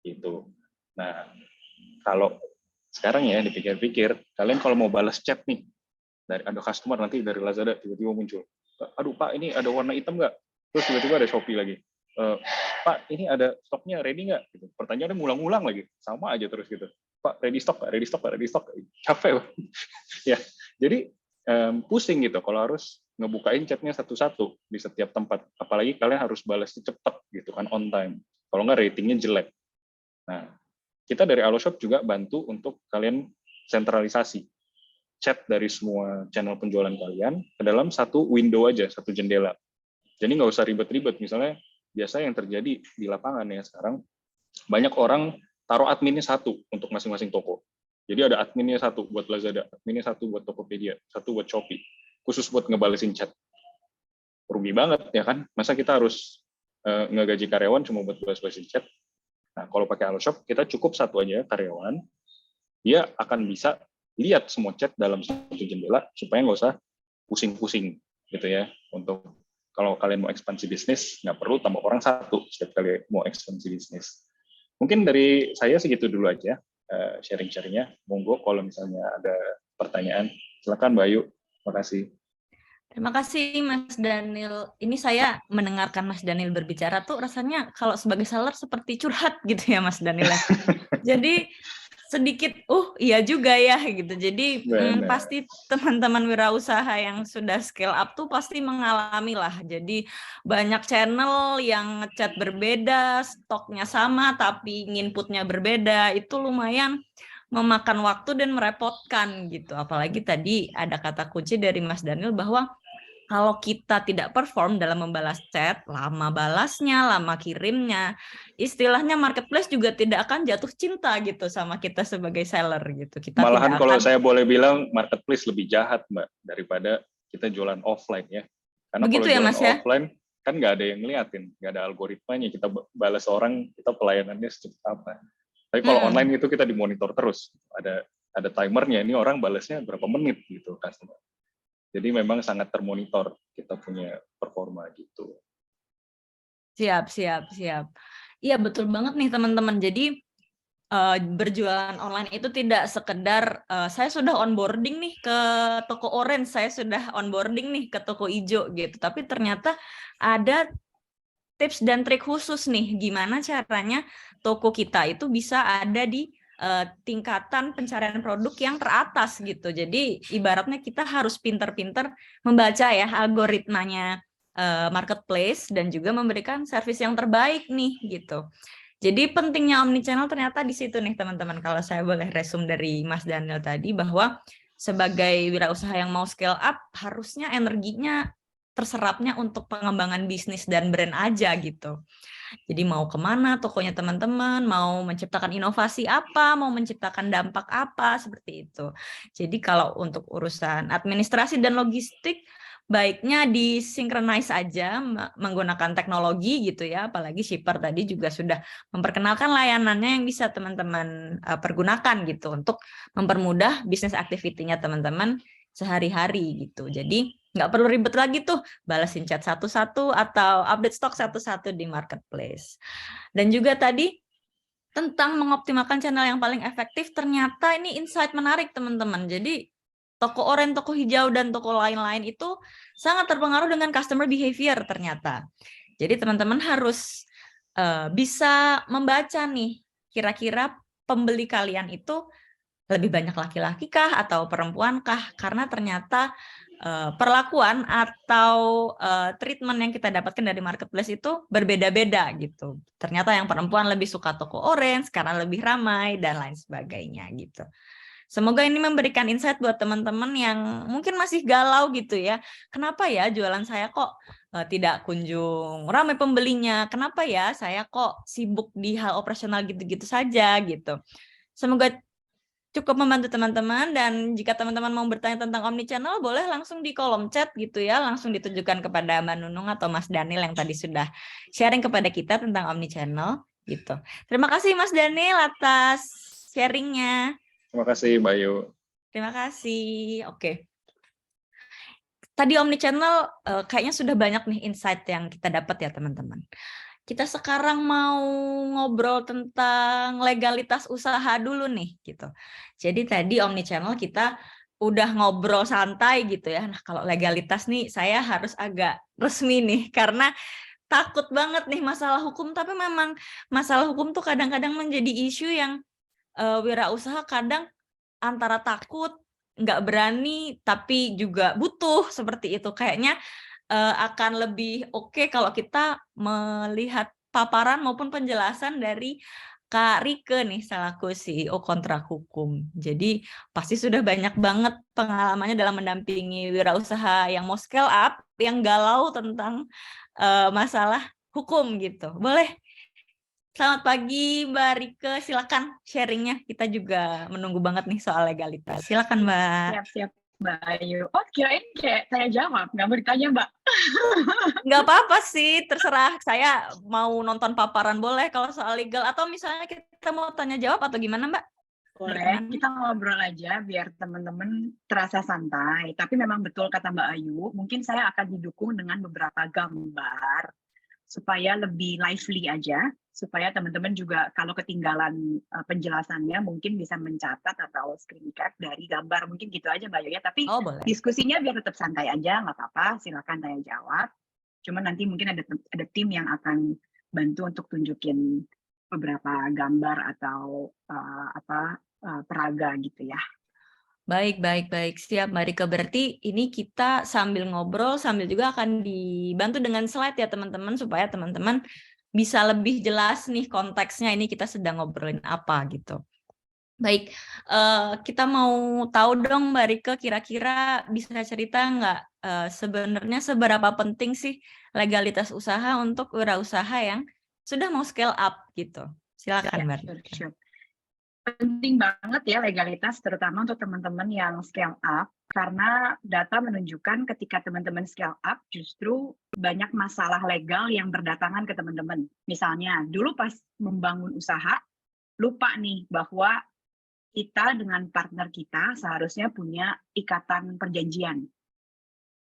Gitu. Nah, kalau sekarang ya dipikir-pikir, kalian kalau mau balas chat nih, ada customer nanti dari Lazada tiba-tiba muncul, aduh Pak, ini ada warna hitam nggak? Terus tiba-tiba ada Shopee lagi. Pak, ini ada stoknya ready nggak? Gitu. Pertanyaannya ngulang-ngulang lagi, sama aja terus gitu. Pak, ready stock, ready stock, ready stock. Capek, ya. Jadi pusing gitu kalau harus ngebukain chatnya satu-satu di setiap tempat. Apalagi kalian harus balasnya cepat gitu kan, on time. Kalau nggak ratingnya jelek. Nah, kita dari Alloshop juga bantu untuk kalian sentralisasi chat dari semua channel penjualan kalian ke dalam satu window aja, satu jendela. Jadi nggak usah ribet-ribet. Misalnya biasa yang terjadi di lapangan ya sekarang, banyak orang taruh adminnya satu untuk masing-masing toko. Jadi ada adminnya satu buat Lazada, adminnya satu buat Tokopedia, satu buat Shopee, khusus buat ngebalesin chat. Rugi banget ya kan? Masa kita harus ngegaji karyawan cuma buat balas-balasin chat? Nah, kalau pakai Alloshop, kita cukup satu aja karyawan, dia akan bisa lihat semua chat dalam satu jendela supaya nggak usah pusing-pusing gitu ya. Untuk kalau kalian mau ekspansi bisnis, nggak perlu tambah orang satu setiap kali mau ekspansi bisnis. Mungkin dari saya segitu dulu aja sharing-sharingnya. Monggo kalau misalnya ada pertanyaan, silakan Mbak Ayu. Terima kasih. Terima kasih Mas Daniel. Ini saya mendengarkan Mas Daniel berbicara tuh rasanya kalau sebagai seller seperti curhat gitu ya Mas Daniel. Jadi sedikit, iya juga ya gitu. Jadi pasti teman-teman wirausaha yang sudah scale up tuh pasti mengalami lah. Jadi banyak channel yang ngechat berbeda, stoknya sama tapi inputnya berbeda. Itu lumayan memakan waktu dan merepotkan gitu. Apalagi tadi ada kata kunci dari Mas Daniel bahwa kalau kita tidak perform dalam membalas chat, lama balasnya, lama kirimnya, istilahnya marketplace juga tidak akan jatuh cinta gitu sama kita sebagai seller gitu. Kita malahan tidak kalau akan... saya boleh bilang marketplace lebih jahat Mbak daripada kita jualan offline ya. Karena begitu kalau ya, jualan Mas, ya? offline kan nggak ada yang ngeliatin, nggak ada algoritmanya. Kita balas orang, kita pelayanannya secepat apa. Tapi kalau online itu kita dimonitor terus, ada timernya. Ini orang balasnya berapa menit gitu customer. Jadi memang sangat termonitor kita punya performa gitu. Siap. Iya betul banget nih teman-teman. Jadi berjualan online itu tidak sekedar saya sudah onboarding nih ke toko orange, saya sudah onboarding nih ke toko hijau gitu. Tapi ternyata ada tips dan trik khusus nih gimana caranya toko kita itu bisa ada di tingkatan pencarian produk yang teratas gitu. Jadi ibaratnya kita harus pintar-pintar membaca ya algoritmanya marketplace dan juga memberikan servis yang terbaik nih gitu. Jadi pentingnya omnichannel ternyata di situ nih teman-teman. Kalau saya boleh resume dari Mas Daniel tadi bahwa sebagai wirausaha yang mau scale up harusnya energinya terserapnya untuk pengembangan bisnis dan brand aja gitu. Jadi mau kemana tokonya teman-teman, mau menciptakan inovasi apa, mau menciptakan dampak apa, seperti itu. Jadi kalau untuk urusan administrasi dan logistik, baiknya disinkronize aja menggunakan teknologi gitu ya, apalagi Shipper tadi juga sudah memperkenalkan layanannya yang bisa teman-teman pergunakan gitu untuk mempermudah bisnis activity-nya teman-teman sehari-hari gitu. Jadi Nggak perlu ribet lagi tuh balasin chat satu-satu atau update stok satu-satu di marketplace. Dan juga tadi tentang mengoptimalkan channel yang paling efektif, ternyata ini insight menarik teman-teman. Jadi toko oranye, toko hijau, dan toko lain-lain itu sangat terpengaruh dengan customer behavior ternyata. Jadi teman-teman harus bisa membaca nih, kira-kira pembeli kalian itu lebih banyak laki-laki kah atau perempuan kah? Karena ternyata perlakuan atau treatment yang kita dapatkan dari marketplace itu berbeda-beda gitu. Ternyata yang perempuan lebih suka toko orange karena lebih ramai dan lain sebagainya gitu. Semoga ini memberikan insight buat teman-teman yang mungkin masih galau gitu ya. Kenapa ya jualan saya kok tidak kunjung ramai pembelinya? Kenapa ya saya kok sibuk di hal operasional gitu-gitu saja gitu. Semoga cukup membantu teman-teman, dan jika teman-teman mau bertanya tentang omnichannel boleh langsung di kolom chat gitu ya, langsung ditujukan kepada Mbak Nunung atau Mas Daniel yang tadi sudah sharing kepada kita tentang omnichannel gitu. Terima kasih Mas Daniel atas sharingnya. Terima kasih Mbak Ayu. Terima kasih. Oke. Tadi omnichannel kayaknya sudah banyak nih insight yang kita dapat ya teman-teman. Kita sekarang mau ngobrol tentang legalitas usaha dulu nih gitu. Jadi tadi omnichannel kita udah ngobrol santai gitu ya. Nah, kalau legalitas nih saya harus agak resmi nih karena takut banget nih masalah hukum, tapi memang masalah hukum tuh kadang-kadang menjadi isu yang wirausaha kadang antara takut, nggak berani, tapi juga butuh seperti itu. Kayaknya akan lebih oke kalau kita melihat paparan maupun penjelasan dari Kak Rike nih selaku CEO Kontrak Hukum. Jadi pasti sudah banyak banget pengalamannya dalam mendampingi wirausaha yang mau scale up, yang galau tentang masalah hukum gitu. Boleh? Selamat pagi Mbak Rike, silakan sharingnya. Kita juga menunggu banget nih soal legalitas. Silakan Mbak. Siap-siap Mbak Ayu. Oh, kirain kayak saya jawab, nggak mau ditanya Mbak. Nggak apa-apa sih, terserah. Saya mau nonton paparan boleh kalau soal legal, atau misalnya kita mau tanya jawab atau gimana Mbak? Boleh, kita ngobrol aja biar teman-teman terasa santai. Tapi memang betul kata Mbak Ayu, mungkin saya akan didukung dengan beberapa gambar supaya lebih lively aja, supaya teman-teman juga kalau ketinggalan penjelasannya mungkin bisa mencatat atau screen cap dari gambar. Mungkin gitu aja Mbak Ayu ya. Tapi boleh. diskusinya biar tetap santai aja, nggak apa-apa. Silakan tanya jawab. Cuma nanti mungkin ada tim yang akan bantu untuk tunjukin beberapa gambar atau peraga gitu ya. Baik. Siap Mbak Rike. Berarti ini kita sambil ngobrol, sambil juga akan dibantu dengan slide ya teman-teman, supaya teman-teman bisa lebih jelas nih konteksnya ini kita sedang ngobrolin apa gitu. Baik, kita mau tahu dong Mbak Rike, kira-kira bisa cerita nggak sebenarnya seberapa penting sih legalitas usaha untuk wirausaha yang sudah mau scale up gitu. Silakan Mbak Rike. Sure. Penting banget ya legalitas, terutama untuk teman-teman yang scale up, karena data menunjukkan ketika teman-teman scale up justru banyak masalah legal yang berdatangan ke teman-teman. Misalnya dulu pas membangun usaha, lupa nih bahwa kita dengan partner kita seharusnya punya ikatan perjanjian.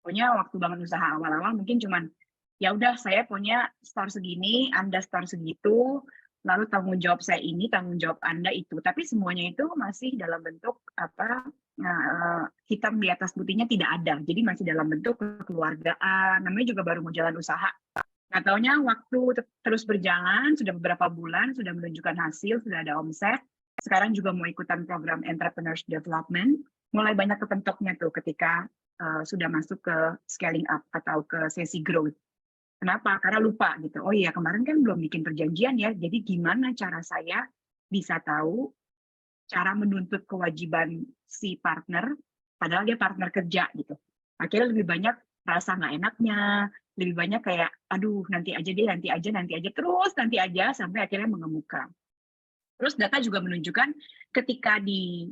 Pokoknya waktu bangun usaha awal-awal mungkin cuman ya udah saya punya store segini, Anda store segitu, lalu tanggung jawab saya ini, tanggung jawab Anda itu. Tapi semuanya itu masih dalam bentuk hitam di atas putihnya tidak ada. Jadi masih dalam bentuk kekeluargaan. Namanya juga baru mau jalan usaha. Nggak taunya waktu terus berjalan, sudah beberapa bulan, sudah menunjukkan hasil, sudah ada omset. Sekarang juga mau ikutan program Entrepreneurs Development. Mulai banyak kepentoknya tuh ketika sudah masuk ke scaling up atau ke sesi growth. Kenapa? Karena lupa gitu. Oh iya, kemarin kan belum bikin perjanjian ya. Jadi gimana cara saya bisa tahu cara menuntut kewajiban si partner, padahal dia partner kerja gitu. Akhirnya lebih banyak rasa nggak enaknya, lebih banyak kayak, aduh nanti aja deh, nanti aja, terus nanti aja, sampai akhirnya mengemuka. Terus data juga menunjukkan ketika di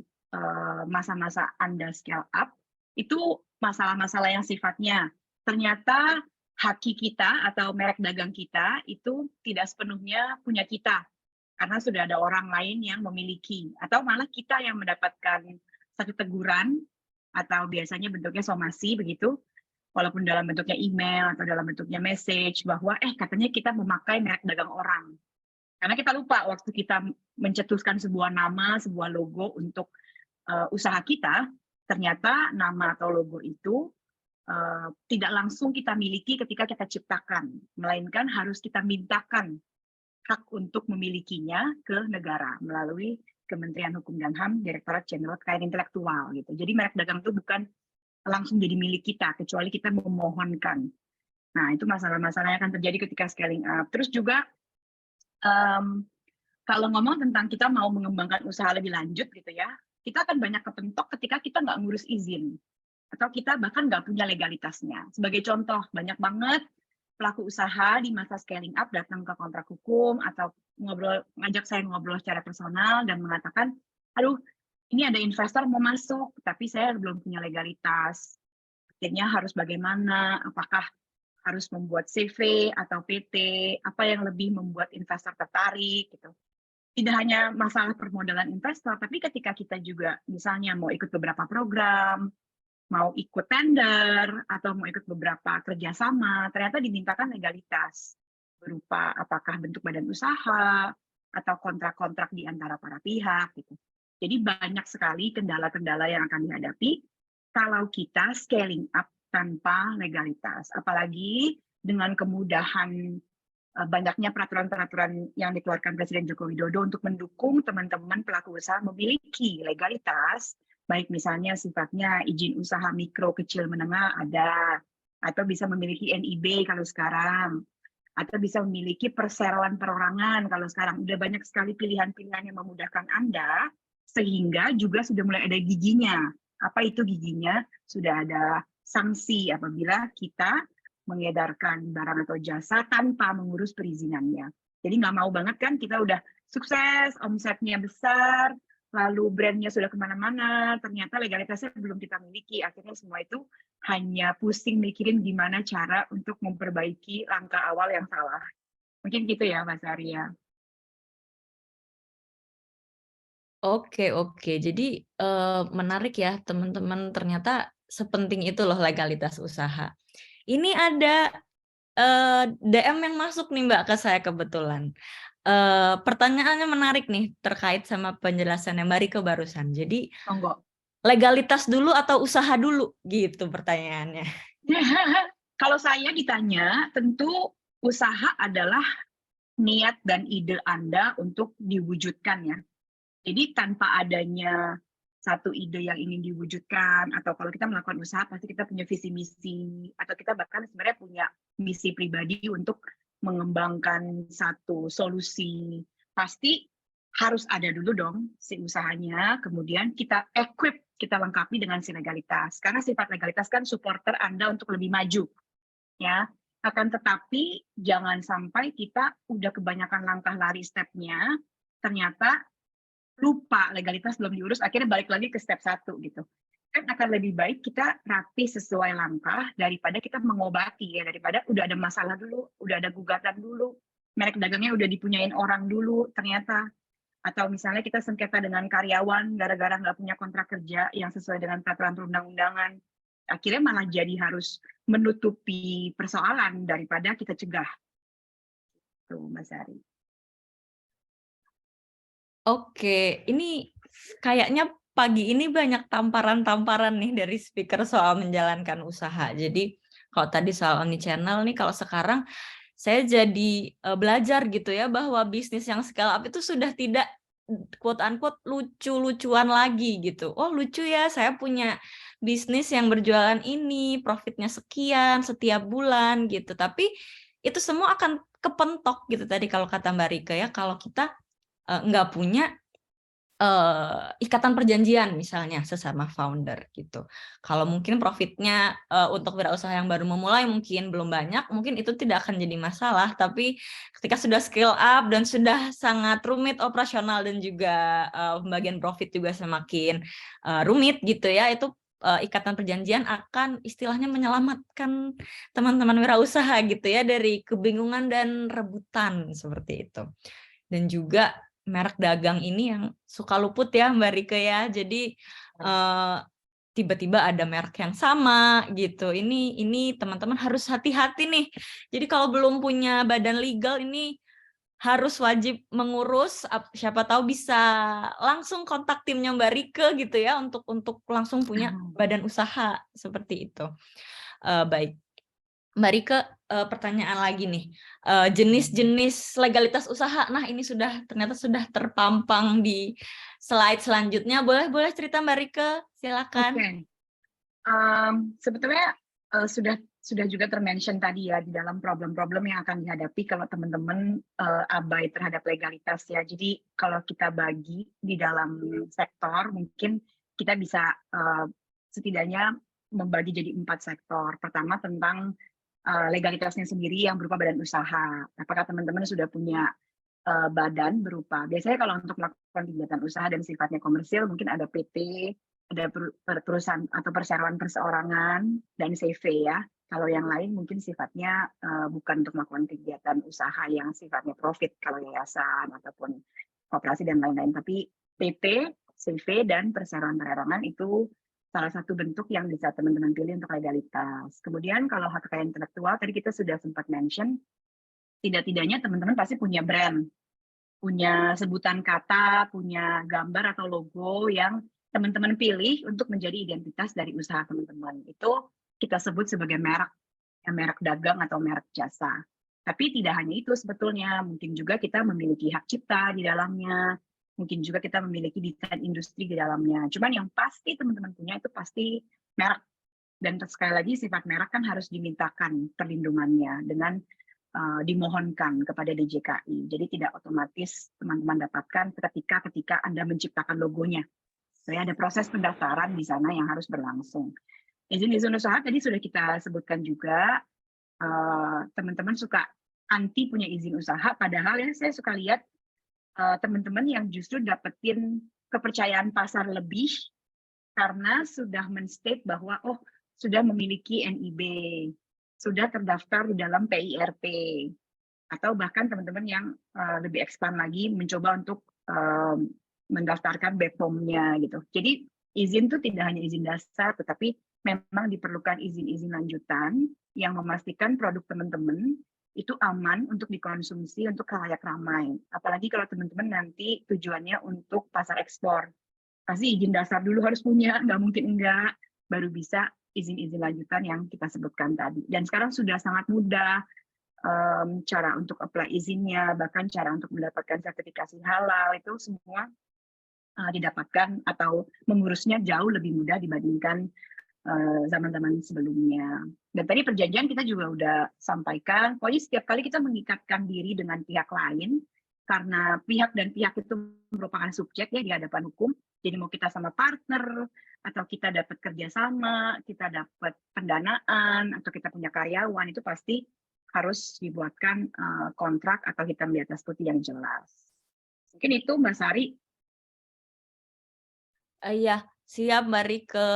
masa-masa Anda scale up, itu masalah-masalah yang sifatnya ternyata haki kita atau merek dagang kita itu tidak sepenuhnya punya kita, karena sudah ada orang lain yang memiliki, atau malah kita yang mendapatkan satu teguran, atau biasanya bentuknya somasi begitu, walaupun dalam bentuknya email atau dalam bentuknya message, bahwa katanya kita memakai merek dagang orang. Karena kita lupa waktu kita mencetuskan sebuah nama, sebuah logo untuk usaha kita, ternyata nama atau logo itu tidak langsung kita miliki ketika kita ciptakan, melainkan harus kita mintakan hak untuk memilikinya ke negara melalui Kementerian Hukum dan HAM, Direktorat Jenderal Kekayaan Intelektual gitu. Jadi merek dagang itu bukan langsung jadi milik kita, kecuali kita memohonkan. Nah, itu masalah-masalah yang akan terjadi ketika scaling up. Terus juga kalau ngomong tentang kita mau mengembangkan usaha lebih lanjut gitu ya, kita akan banyak kepentok ketika kita nggak ngurus izin, atau kita bahkan nggak punya legalitasnya. Sebagai contoh, banyak banget pelaku usaha di masa scaling up datang ke kontrak hukum atau ngajak saya ngobrol secara personal dan mengatakan, aduh, ini ada investor mau masuk, tapi saya belum punya legalitas. Akhirnya harus bagaimana, apakah harus membuat CV atau PT, apa yang lebih membuat investor tertarik gitu. Tidak hanya masalah permodalan investor, tapi ketika kita juga misalnya mau ikut beberapa program, mau ikut tender, atau mau ikut beberapa kerjasama, ternyata dimintakan legalitas berupa apakah bentuk badan usaha atau kontrak-kontrak di antara para pihak gitu. Jadi banyak sekali kendala-kendala yang akan dihadapi kalau kita scaling up tanpa legalitas, apalagi dengan kemudahan banyaknya peraturan-peraturan yang dikeluarkan Presiden Joko Widodo untuk mendukung teman-teman pelaku usaha memiliki legalitas, baik misalnya sifatnya izin usaha mikro, kecil, menengah ada, atau bisa memiliki NIB kalau sekarang, atau bisa memiliki perseroan perorangan kalau sekarang. Udah banyak sekali pilihan-pilihan yang memudahkan Anda, sehingga juga sudah mulai ada giginya. Apa itu giginya? Sudah ada sanksi apabila kita mengedarkan barang atau jasa tanpa mengurus perizinannya. Jadi nggak mau banget kan kita udah sukses, omsetnya besar, lalu brandnya sudah kemana-mana, ternyata legalitasnya belum kita miliki. Akhirnya semua itu hanya pusing mikirin gimana cara untuk memperbaiki langkah awal yang salah. Mungkin gitu ya, Mas Arya. Oke. Jadi menarik ya teman-teman, ternyata sepenting itu loh legalitas usaha. Ini ada DM yang masuk nih Mbak ke saya kebetulan. Pertanyaannya menarik nih terkait sama penjelasan yang Mbak Rike barusan. Jadi Monggo. legalitas dulu atau usaha dulu gitu pertanyaannya. Kalau saya ditanya, tentu usaha adalah niat dan ide Anda untuk diwujudkan ya. Jadi tanpa adanya satu ide yang ingin diwujudkan, atau kalau kita melakukan usaha pasti kita punya visi misi, atau kita bahkan sebenarnya punya misi pribadi untuk mengembangkan satu solusi, pasti harus ada dulu dong si usahanya, kemudian kita equip, kita lengkapi dengan si legalitas, karena sifat legalitas kan supporter Anda untuk lebih maju ya. Akan tetapi jangan sampai kita udah kebanyakan langkah lari stepnya, ternyata lupa legalitas belum diurus, akhirnya balik lagi ke step 1 gitu. Kan akan lebih baik kita rapi sesuai langkah daripada kita mengobati ya, daripada udah ada masalah dulu, udah ada gugatan dulu, merek dagangnya udah dipunyain orang dulu ternyata, atau misalnya kita sengketa dengan karyawan gara-gara nggak punya kontrak kerja yang sesuai dengan peraturan perundang-undangan, akhirnya malah jadi harus menutupi persoalan daripada kita cegah. Tuh, Mas Ari. Oke, ini kayaknya pagi ini banyak tamparan-tamparan nih dari speaker soal menjalankan usaha. Jadi kalau tadi soal omnichannel nih, kalau sekarang saya jadi belajar gitu ya bahwa bisnis yang scale up itu sudah tidak quote unquote lucu-lucuan lagi gitu. Oh lucu ya, saya punya bisnis yang berjualan ini, profitnya sekian setiap bulan gitu. Tapi itu semua akan kepentok gitu tadi kalau kata Mbak Rike ya, kalau kita nggak punya ikatan perjanjian misalnya sesama founder gitu. Kalau mungkin profitnya untuk wirausaha yang baru memulai mungkin belum banyak, mungkin itu tidak akan jadi masalah. Tapi ketika sudah scale up dan sudah sangat rumit operasional dan juga pembagian profit juga semakin rumit gitu ya, itu ikatan perjanjian akan istilahnya menyelamatkan teman-teman wirausaha gitu ya dari kebingungan dan rebutan seperti itu. Dan juga merek dagang ini yang suka luput ya Mbak Rike ya. Jadi tiba-tiba ada merek yang sama gitu. Ini teman-teman harus hati-hati nih. Jadi kalau belum punya badan legal ini harus wajib mengurus, siapa tahu bisa langsung kontak timnya Mbak Rike gitu ya untuk langsung punya badan usaha seperti itu. Baik. Mbak Rike, pertanyaan lagi nih. Jenis-jenis legalitas usaha. Nah, ini ternyata sudah terpampang di slide selanjutnya. Boleh cerita Mbak Rike? Silakan. Oke. Sebetulnya sudah juga termention tadi ya di dalam problem-problem yang akan dihadapi kalau teman-teman abai terhadap legalitas ya. Jadi kalau kita bagi di dalam sektor, mungkin kita bisa setidaknya membagi jadi 4 sektor. Pertama tentang legalitasnya sendiri yang berupa badan usaha. Apakah teman-teman sudah punya badan berupa, biasanya kalau untuk melakukan kegiatan usaha dan sifatnya komersil mungkin ada PT, ada perusahaan atau perseroan perseorangan, dan CV ya. Kalau yang lain mungkin sifatnya bukan untuk melakukan kegiatan usaha yang sifatnya profit, kalau yayasan ataupun koperasi dan lain-lain. Tapi PT, CV, dan perseroan perseorangan itu salah satu bentuk yang bisa teman-teman pilih untuk legalitas. Kemudian kalau hak kekayaan intelektual, tadi kita sudah sempat mention, tidak-tidaknya teman-teman pasti punya brand, punya sebutan kata, punya gambar atau logo yang teman-teman pilih untuk menjadi identitas dari usaha teman-teman. Itu kita sebut sebagai merek, merek dagang atau merek jasa. Tapi tidak hanya itu sebetulnya, mungkin juga kita memiliki hak cipta di dalamnya, mungkin juga kita memiliki desain industri di dalamnya. Cuman yang pasti teman-teman punya itu pasti merek. Dan sekali lagi sifat merek kan harus dimintakan perlindungannya dengan dimohonkan kepada DJKI. Jadi tidak otomatis teman-teman dapatkan ketika Anda menciptakan logonya. Jadi ada proses pendaftaran di sana yang harus berlangsung. Izin usaha tadi sudah kita sebutkan juga, teman-teman suka anti punya izin usaha, padahal ya saya suka lihat teman-teman yang justru dapetin kepercayaan pasar lebih karena sudah men-state bahwa sudah memiliki NIB, sudah terdaftar di dalam PIRT, atau bahkan teman-teman yang lebih expand lagi mencoba untuk mendaftarkan BPOM-nya gitu. Jadi izin itu tidak hanya izin dasar, tetapi memang diperlukan izin-izin lanjutan yang memastikan produk teman-teman itu aman untuk dikonsumsi untuk khalayak ramai. Apalagi kalau teman-teman nanti tujuannya untuk pasar ekspor. Pasti izin dasar dulu harus punya, nggak mungkin enggak, baru bisa izin-izin lanjutan yang kita sebutkan tadi. Dan sekarang sudah sangat mudah cara untuk apply izinnya, bahkan cara untuk mendapatkan sertifikasi halal, itu semua didapatkan atau mengurusnya jauh lebih mudah dibandingkan zaman-zaman sebelumnya. Dan tadi perjanjian kita juga udah sampaikan, pokoknya setiap kali kita mengikatkan diri dengan pihak lain, karena pihak dan pihak itu merupakan subjek ya di hadapan hukum, jadi mau kita sama partner, atau kita dapat kerjasama, kita dapat pendanaan, atau kita punya karyawan, itu pasti harus dibuatkan kontrak atau hitam di atas putih yang jelas. Mungkin itu Mbak Sari. Iya, siap Mbak Rike.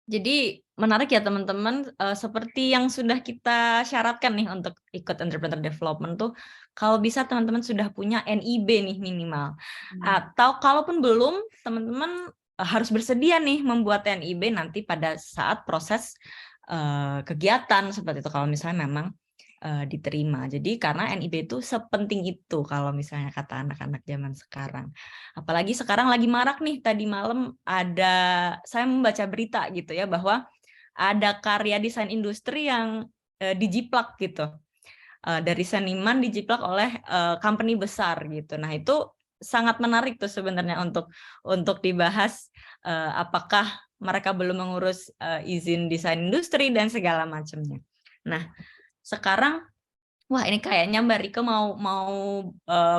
Jadi menarik ya teman-teman, seperti yang sudah kita syaratkan nih untuk ikut entrepreneur development tuh, kalau bisa teman-teman sudah punya NIB nih minimal. Atau kalaupun belum, teman-teman harus bersedia nih membuat NIB nanti pada saat proses kegiatan seperti itu, kalau misalnya memang diterima. Jadi karena NIB itu sepenting itu kalau misalnya kata anak-anak zaman sekarang. Apalagi sekarang lagi marak nih, tadi malam saya membaca berita gitu ya, bahwa ada karya desain industri yang dijiplak gitu. Dari seniman dijiplak oleh company besar gitu. Nah, itu sangat menarik tuh sebenarnya untuk dibahas, apakah mereka belum mengurus izin desain industri dan segala macamnya. Nah, sekarang, wah ini kayaknya Mbak Rike mau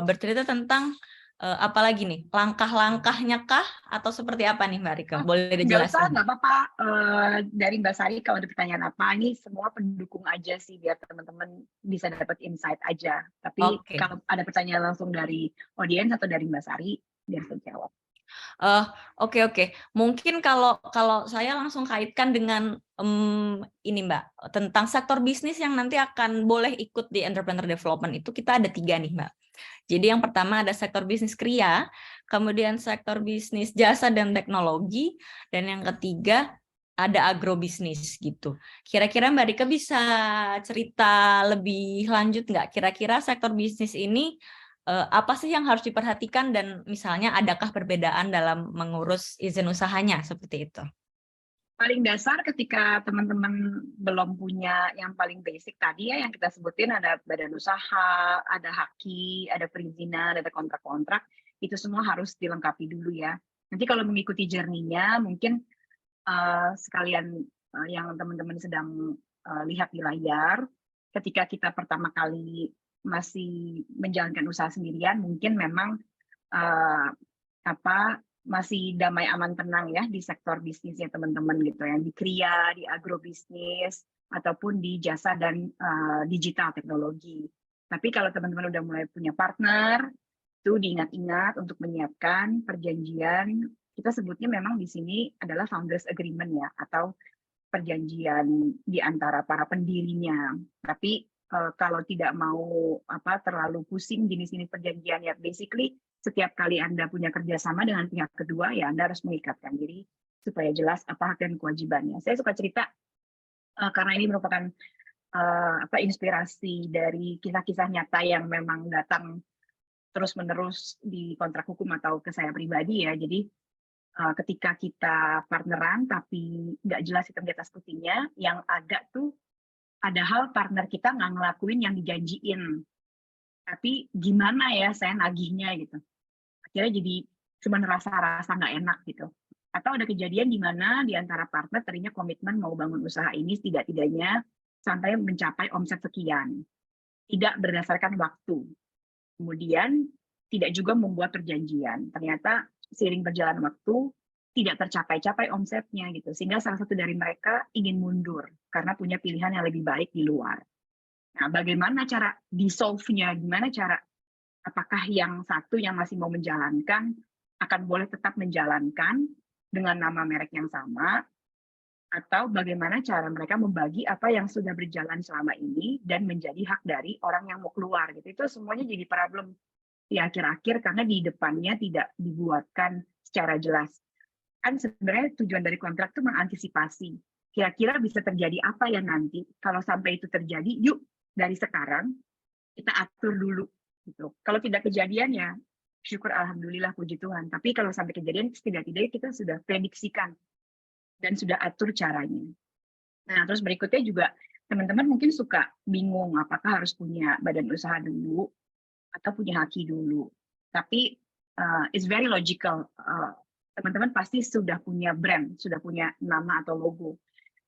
bercerita tentang apalagi nih, langkah-langkahnya kah atau seperti apa nih Mbak Rike? Boleh dijelaskan? Nggak apa-apa. Dari Mbak Sari kalau ada pertanyaan apa, ini semua pendukung aja sih biar teman-teman bisa dapat insight aja. Tapi kalau ada pertanyaan langsung dari audiens atau dari Mbak Sari, biar saya jawab. Oke. Mungkin kalau saya langsung kaitkan dengan ini Mbak, tentang sektor bisnis yang nanti akan boleh ikut di entrepreneur development itu kita ada 3 nih Mbak. Jadi yang pertama ada sektor bisnis kria, kemudian sektor bisnis jasa dan teknologi, dan yang ketiga ada agrobisnis gitu. Kira-kira Mbak Rika bisa cerita lebih lanjut nggak? Kira-kira sektor bisnis ini apa sih yang harus diperhatikan dan misalnya adakah perbedaan dalam mengurus izin usahanya seperti itu? Paling dasar ketika teman-teman belum punya yang paling basic tadi ya yang kita sebutin, ada badan usaha, ada haki, ada perizinan, ada kontrak-kontrak, itu semua harus dilengkapi dulu ya. Nanti kalau mengikuti journey-nya mungkin sekalian yang teman-teman sedang lihat di layar, ketika kita pertama kali masih menjalankan usaha sendirian, mungkin memang masih damai aman tenang ya di sektor bisnisnya teman-teman gitu, yang di kria, di agrobisnis, ataupun di jasa dan digital teknologi. Tapi kalau teman-teman udah mulai punya partner, itu diingat-ingat untuk menyiapkan perjanjian. Kita sebutnya memang di sini adalah founders agreement ya, atau perjanjian di antara para pendirinya. Tapi kalau tidak mau terlalu pusing jenis-jenis perjanjian ya, basically setiap kali Anda punya kerjasama dengan pihak kedua ya Anda harus mengikatkan diri supaya jelas apa hak dan kewajibannya. Saya suka cerita karena ini merupakan inspirasi dari kisah-kisah nyata yang memang datang terus-menerus di kontrak hukum atau ke saya pribadi ya. Jadi ketika kita partneran tapi nggak jelas hitam di atas putihnya, yang agak tuh ada hal partner kita nggak ngelakuin yang dijanjiin. Tapi gimana ya saya nagihnya gitu. Akhirnya jadi cuma rasa-rasa nggak enak gitu. Atau ada kejadian di mana di antara partner ternyata komitmen mau bangun usaha ini tidak-tidaknya sampai mencapai omset sekian. Tidak berdasarkan waktu. Kemudian tidak juga membuat perjanjian. Ternyata seiring berjalan waktu tidak tercapai-capai omsetnya gitu, sehingga salah satu dari mereka ingin mundur karena punya pilihan yang lebih baik di luar. Nah, bagaimana cara dissolve-nya? Gimana cara, apakah yang satu yang masih mau menjalankan akan boleh tetap menjalankan dengan nama merek yang sama, atau bagaimana cara mereka membagi apa yang sudah berjalan selama ini dan menjadi hak dari orang yang mau keluar gitu. Itu semuanya jadi problem di akhir-akhir karena di depannya tidak dibuatkan secara jelas. Kan sebenarnya tujuan dari kontrak itu mengantisipasi. Kira-kira bisa terjadi apa ya nanti? Kalau sampai itu terjadi, yuk dari sekarang kita atur dulu. Gitu. Kalau tidak kejadian ya, syukur alhamdulillah puji Tuhan. Tapi kalau sampai kejadian, tidak-tidak kita sudah prediksikan dan sudah atur caranya. Nah, terus berikutnya juga teman-teman mungkin suka bingung apakah harus punya badan usaha dulu atau punya haki dulu. Tapi it's very logical. Teman-teman pasti sudah punya brand, sudah punya nama atau logo.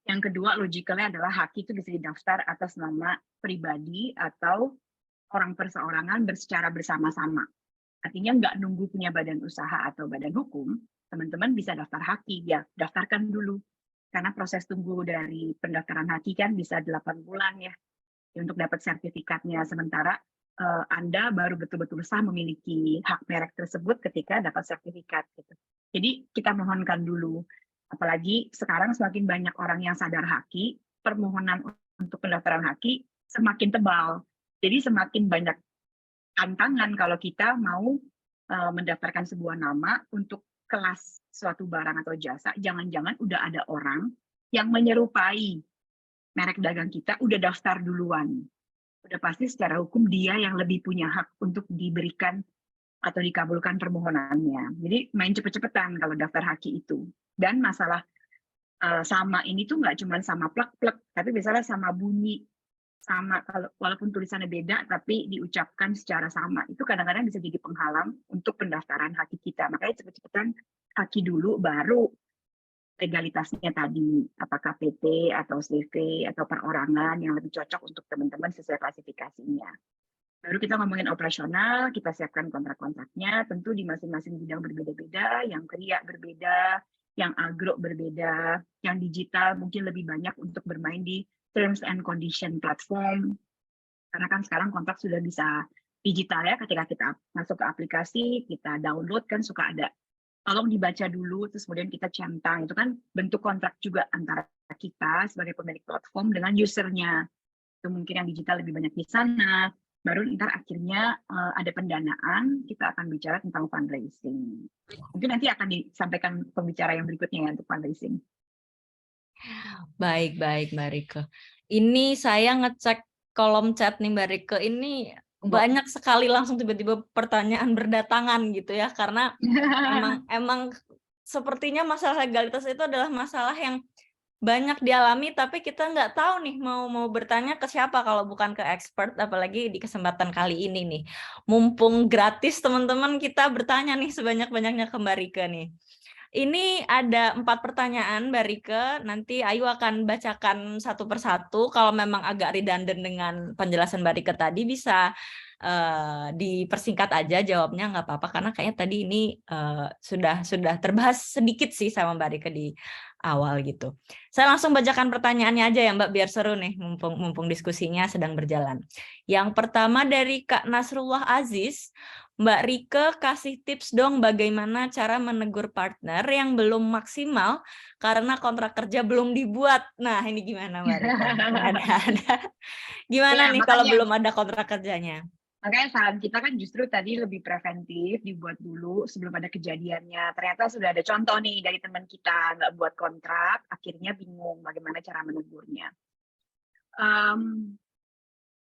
Yang kedua, logicalnya adalah haki itu bisa didaftar atas nama pribadi atau orang perseorangan secara bersama-sama. Artinya nggak nunggu punya badan usaha atau badan hukum, teman-teman bisa daftar haki, ya daftarkan dulu. Karena proses tunggu dari pendaftaran haki kan bisa 8 bulan ya, untuk dapat sertifikatnya. Sementara Anda baru betul-betul sah memiliki hak merek tersebut ketika dapat sertifikat. Gitu. Jadi kita mohonkan dulu. Apalagi sekarang semakin banyak orang yang sadar haki, permohonan untuk pendaftaran haki semakin tebal. Jadi semakin banyak tantangan kalau kita mau mendaftarkan sebuah nama untuk kelas suatu barang atau jasa. Jangan-jangan udah ada orang yang menyerupai merek dagang kita, udah daftar duluan. Udah pasti secara hukum dia yang lebih punya hak untuk diberikan atau dikabulkan permohonannya. Jadi main cepet-cepetan kalau daftar haki itu. Dan masalah sama ini tuh nggak cuma sama plek-plek, tapi misalnya sama bunyi, sama kalau walaupun tulisannya beda, tapi diucapkan secara sama. Itu kadang-kadang bisa jadi penghalang untuk pendaftaran haki kita. Makanya cepet-cepetan haki dulu, baru legalitasnya tadi, apakah PT atau CV atau perorangan yang lebih cocok untuk teman-teman sesuai klasifikasinya. Baru kita ngomongin operasional, kita siapkan kontrak-kontraknya, tentu di masing-masing bidang berbeda-beda, yang kria berbeda, yang agro berbeda, yang digital mungkin lebih banyak untuk bermain di terms and condition platform. Karena kan sekarang kontrak sudah bisa digital ya, ketika kita masuk ke aplikasi, kita download kan suka ada, tolong dibaca dulu, terus kemudian kita centang. Itu kan bentuk kontrak juga antara kita sebagai pemilik platform dengan usernya. Itu mungkin yang digital lebih banyak di sana, baru ntar akhirnya ada pendanaan, kita akan bicara tentang fundraising. Mungkin nanti akan disampaikan pembicara yang berikutnya ya untuk fundraising. Baik, Mbak Rike. Ini saya ngecek kolom chat nih Mbak Rike, ini banyak sekali langsung tiba-tiba pertanyaan berdatangan gitu ya, karena emang sepertinya masalah legalitas itu adalah masalah yang banyak dialami, tapi kita nggak tahu nih mau bertanya ke siapa kalau bukan ke expert, apalagi di kesempatan kali ini nih. Mumpung gratis teman-teman, kita bertanya nih sebanyak-banyaknya ke Mbak Rike nih. Ini ada 4 pertanyaan Mbak Rike, nanti Ayu akan bacakan satu persatu. Kalau memang agak redundant dengan penjelasan Mbak Rike tadi, bisa dipersingkat aja jawabnya, nggak apa-apa, karena kayaknya tadi ini sudah terbahas sedikit sih sama Mbak Rike di awal gitu. Saya langsung bacakan pertanyaannya aja ya Mbak, biar seru nih mumpung diskusinya sedang berjalan. Yang pertama dari Kak Nasrullah Aziz, Mbak Rike kasih tips dong bagaimana cara menegur partner yang belum maksimal karena kontrak kerja belum dibuat. Nah ini gimana Mbak Rike? Gimana Ya, nih kalau belum ada kontrak kerjanya? Makanya saran kita kan justru tadi lebih preventif, dibuat dulu sebelum ada kejadiannya. Ternyata sudah ada contoh nih dari teman kita, nggak buat kontrak, akhirnya bingung bagaimana cara menegurnya.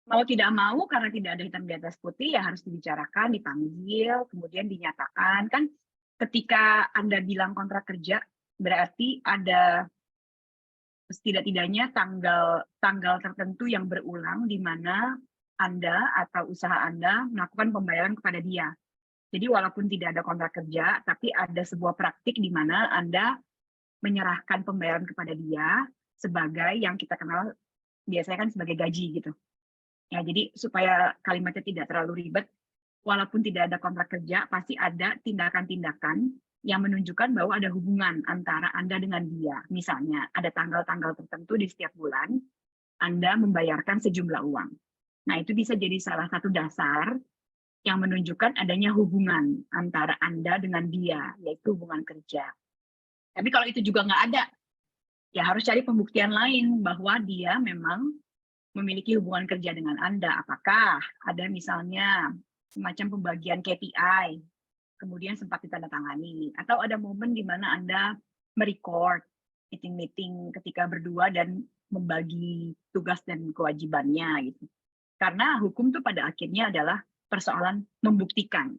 Mau tidak mau, karena tidak ada hitam di atas putih, ya harus dibicarakan, dipanggil, kemudian dinyatakan. Kan ketika Anda bilang kontrak kerja, berarti ada setidak-tidaknya tanggal tertentu yang berulang di mana Anda atau usaha Anda melakukan pembayaran kepada dia. Jadi walaupun tidak ada kontrak kerja, tapi ada sebuah praktik di mana Anda menyerahkan pembayaran kepada dia sebagai yang kita kenal biasanya kan sebagai gaji gitu. Ya, jadi supaya kalimatnya tidak terlalu ribet, walaupun tidak ada kontrak kerja, pasti ada tindakan-tindakan yang menunjukkan bahwa ada hubungan antara Anda dengan dia. Misalnya, ada tanggal-tanggal tertentu di setiap bulan, Anda membayarkan sejumlah uang. Nah, itu bisa jadi salah satu dasar yang menunjukkan adanya hubungan antara Anda dengan dia, yaitu hubungan kerja. Tapi kalau itu juga nggak ada, ya harus cari pembuktian lain bahwa dia memang memiliki hubungan kerja dengan Anda. Apakah ada misalnya semacam pembagian KPI, kemudian sempat ditandatangani, atau ada momen di mana Anda merecord meeting-meeting ketika berdua dan membagi tugas dan kewajibannya gitu. Karena hukum tuh pada akhirnya adalah persoalan membuktikan.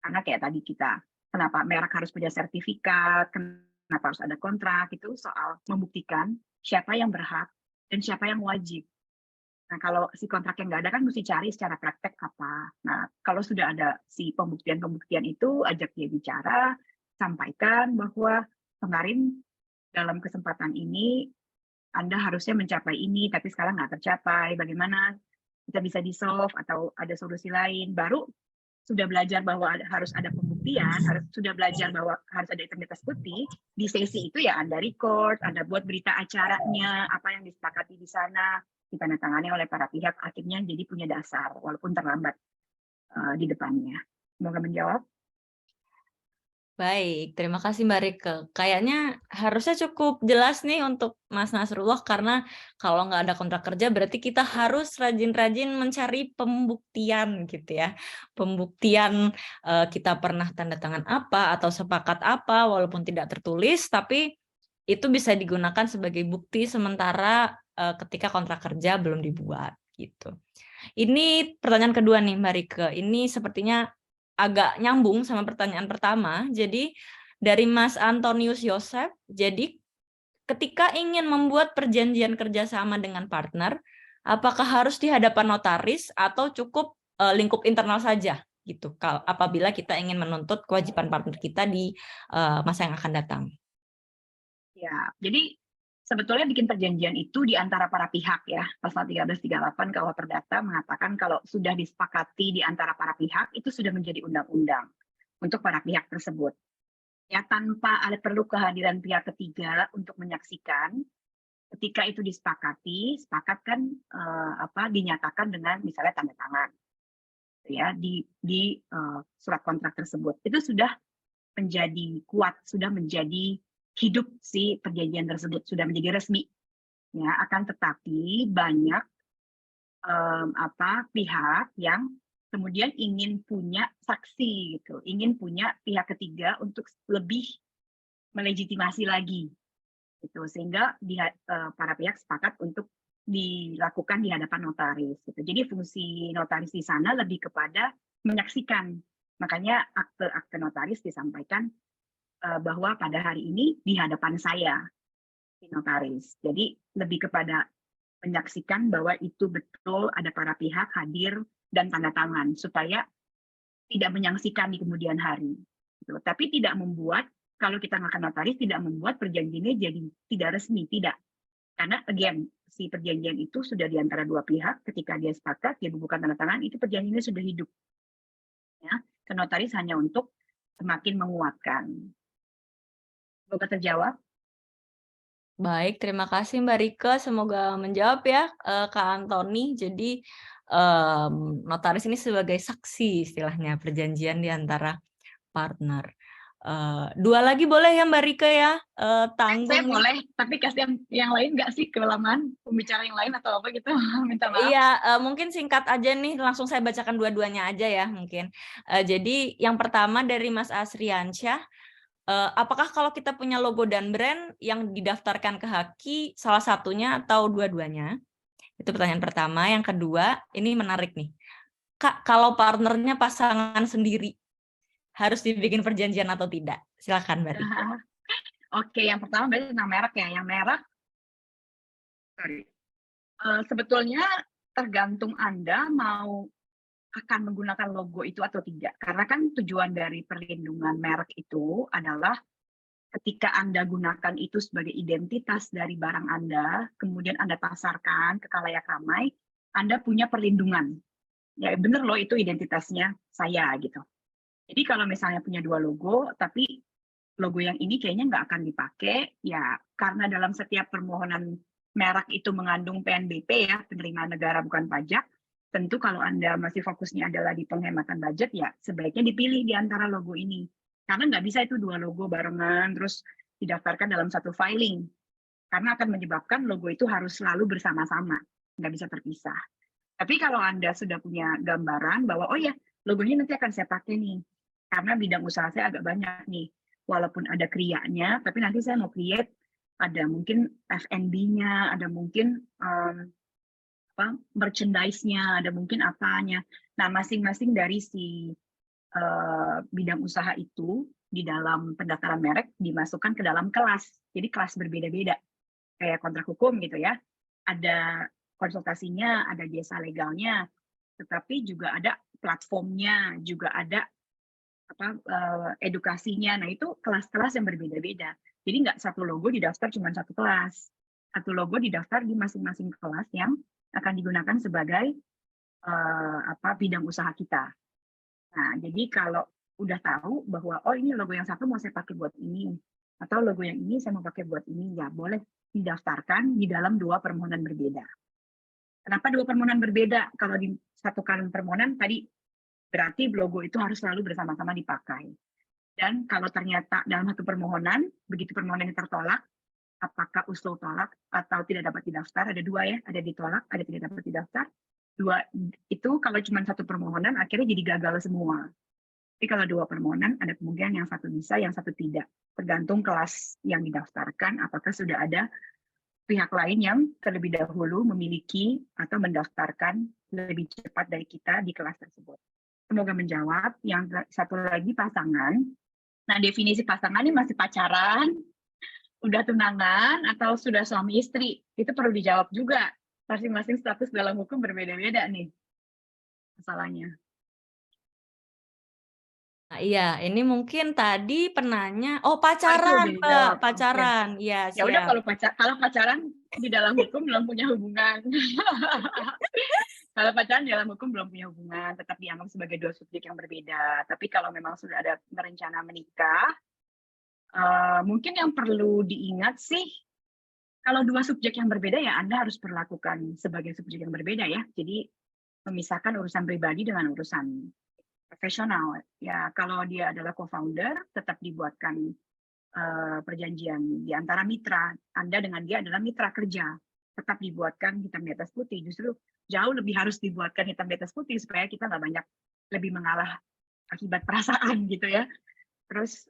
Karena kayak tadi kita, kenapa merek harus punya sertifikat, kenapa harus ada kontrak, itu soal membuktikan siapa yang berhak dan siapa yang wajib. Nah, kalau si kontrak yang nggak ada kan mesti cari secara praktek apa. Nah, kalau sudah ada si pembuktian-pembuktian itu, ajak dia bicara, sampaikan bahwa kemarin dalam kesempatan ini Anda harusnya mencapai ini, tapi sekarang nggak tercapai. Bagaimana kita bisa di-solve atau ada solusi lain? Baru sudah belajar bahwa harus ada pembuktian, sudah belajar bahwa harus ada hitam di atas putih, di sesi itu ya Anda record, Anda buat berita acaranya, apa yang disepakati di sana, ditandatangani oleh para pihak, akhirnya jadi punya dasar, walaupun terlambat di depannya. Semoga menjawab. Baik, terima kasih Mbak Rike. Kayaknya harusnya cukup jelas nih untuk Mas Nasrullah, karena kalau nggak ada kontrak kerja berarti kita harus rajin-rajin mencari pembuktian gitu ya. Pembuktian kita pernah tanda tangan apa atau sepakat apa walaupun tidak tertulis, tapi itu bisa digunakan sebagai bukti sementara ketika kontrak kerja belum dibuat gitu. Ini pertanyaan kedua nih Mbak Rike. Ini sepertinya agak nyambung sama pertanyaan pertama. Jadi dari Mas Antonius Yosef, jadi ketika ingin membuat perjanjian kerjasama dengan partner, apakah harus di hadapan notaris atau cukup lingkup internal saja gitu? Apabila kita ingin menuntut kewajiban partner kita di masa yang akan datang. Ya, jadi sebetulnya bikin perjanjian itu di antara para pihak ya. Pasal 1338 KUH Perdata mengatakan kalau sudah disepakati di antara para pihak, itu sudah menjadi undang-undang untuk para pihak tersebut. Ya, tanpa ada perlu kehadiran pihak ketiga untuk menyaksikan, ketika itu disepakati, sepakat kan dinyatakan dengan misalnya tanda tangan ya di surat kontrak tersebut. Itu sudah menjadi kuat, sudah menjadi hidup si perjanjian tersebut, sudah menjadi resmi. Ya, akan tetapi banyak pihak yang kemudian ingin punya saksi gitu, ingin punya pihak ketiga untuk lebih melegitimasi lagi gitu, sehingga para pihak sepakat untuk dilakukan di hadapan notaris gitu. Jadi fungsi notaris di sana lebih kepada menyaksikan. Makanya akte notaris disampaikan bahwa pada hari ini di hadapan saya di notaris. Jadi lebih kepada menyaksikan bahwa itu betul ada para pihak hadir dan tanda tangan, supaya tidak menyaksikan di kemudian hari. Gitu. Tapi tidak membuat, kalau kita nggak notaris, tidak membuat perjanjiannya jadi tidak resmi, tidak. Karena again, si perjanjian itu sudah di antara dua pihak, ketika dia sepakat, dia bubuhkan tanda tangan, itu perjanjiannya sudah hidup. Ya, ke notaris hanya untuk semakin menguatkan. Semoga terjawab. Baik, terima kasih Mbak Rike. Semoga menjawab ya Kak Antoni. Jadi notaris ini sebagai saksi istilahnya perjanjian di antara partner. Dua lagi boleh ya Mbak Rike ya? Tanggung. Saya boleh, tapi kasih yang lain nggak sih kelamaan pembicara yang lain atau apa gitu? Minta maaf. Iya, mungkin singkat aja nih, langsung saya bacakan dua-duanya aja ya mungkin. Jadi yang pertama dari Mas Asriansyah. Apakah kalau kita punya logo dan brand yang didaftarkan ke Haki salah satunya atau dua-duanya? Itu pertanyaan pertama. Yang kedua, ini menarik nih. Kak, kalau partnernya pasangan sendiri, harus dibikin perjanjian atau tidak? Silakan, Mbak Rike. Oke, yang pertama berarti tentang merek ya. Yang merek, sebetulnya tergantung Anda mau akan menggunakan logo itu atau tidak. Karena kan tujuan dari perlindungan merek itu adalah ketika Anda gunakan itu sebagai identitas dari barang Anda, kemudian Anda pasarkan ke khalayak ramai, Anda punya perlindungan. Ya bener loh, itu identitasnya saya gitu. Jadi kalau misalnya punya dua logo, tapi logo yang ini kayaknya nggak akan dipakai, ya karena dalam setiap permohonan merek itu mengandung PNBP ya, penerimaan negara bukan pajak, tentu kalau Anda masih fokusnya adalah di penghematan budget, ya sebaiknya dipilih di antara logo ini. Karena nggak bisa itu dua logo barengan, terus didaftarkan dalam satu filing. Karena akan menyebabkan logo itu harus selalu bersama-sama, nggak bisa terpisah. Tapi kalau Anda sudah punya gambaran bahwa, oh ya, logonya nanti akan saya pakai nih, karena bidang usaha saya agak banyak nih. Walaupun ada krianya, tapi nanti saya mau create, ada mungkin F&B-nya, ada mungkin merchandise-nya, ada mungkin apanya. Nah, masing-masing dari si bidang usaha itu di dalam pendaftaran merek dimasukkan ke dalam kelas. Jadi kelas berbeda-beda. Kayak kontrak hukum gitu ya. Ada konsultasinya, ada jasa legalnya, tetapi juga ada platformnya, juga ada edukasinya. Nah, itu kelas-kelas yang berbeda-beda. Jadi nggak satu logo didaftar cuma satu kelas. Satu logo didaftar di masing-masing kelas yang akan digunakan sebagai bidang usaha kita. Nah, jadi kalau udah tahu bahwa oh ini logo yang satu mau saya pakai buat ini, atau logo yang ini saya mau pakai buat ini, ya boleh didaftarkan di dalam dua permohonan berbeda. Kenapa dua permohonan berbeda? Kalau di satu kali permohonan tadi berarti logo itu harus selalu bersama-sama dipakai. Dan kalau ternyata dalam satu permohonan, begitu permohonan yang tertolak, apakah usul tolak atau tidak dapat didaftar, ada dua ya, ada ditolak, ada tidak dapat didaftar. Dua itu kalau cuma satu permohonan akhirnya jadi gagal semua. Tapi kalau dua permohonan ada kemungkinan yang satu bisa, yang satu tidak. Tergantung kelas yang didaftarkan, apakah sudah ada pihak lain yang terlebih dahulu memiliki atau mendaftarkan lebih cepat dari kita di kelas tersebut. Semoga menjawab. Yang satu lagi pasangan. Nah, definisi pasangan ini masih pacaran, udah tunangan, atau sudah suami istri. Itu perlu dijawab juga. Masing-masing status dalam hukum berbeda-beda nih masalahnya. Nah, iya, ini mungkin tadi penanya, pacaran, Mbak, pacaran, ya. Ya udah, kalau pacaran di dalam hukum belum punya hubungan. Kalau pacaran di dalam hukum belum punya hubungan, tetap dianggap sebagai dua subjek yang berbeda. Tapi kalau memang sudah ada rencana menikah, mungkin yang perlu diingat sih, kalau dua subjek yang berbeda ya Anda harus perlakukan sebagai subjek yang berbeda ya. Jadi memisahkan urusan pribadi dengan urusan profesional. Ya, kalau dia adalah co-founder, tetap dibuatkan perjanjian di antara mitra. Anda dengan dia adalah mitra kerja. Tetap dibuatkan hitam di atas putih. Justru jauh lebih harus dibuatkan hitam di atas putih supaya kita nggak banyak lebih mengalah akibat perasaan gitu ya. Terus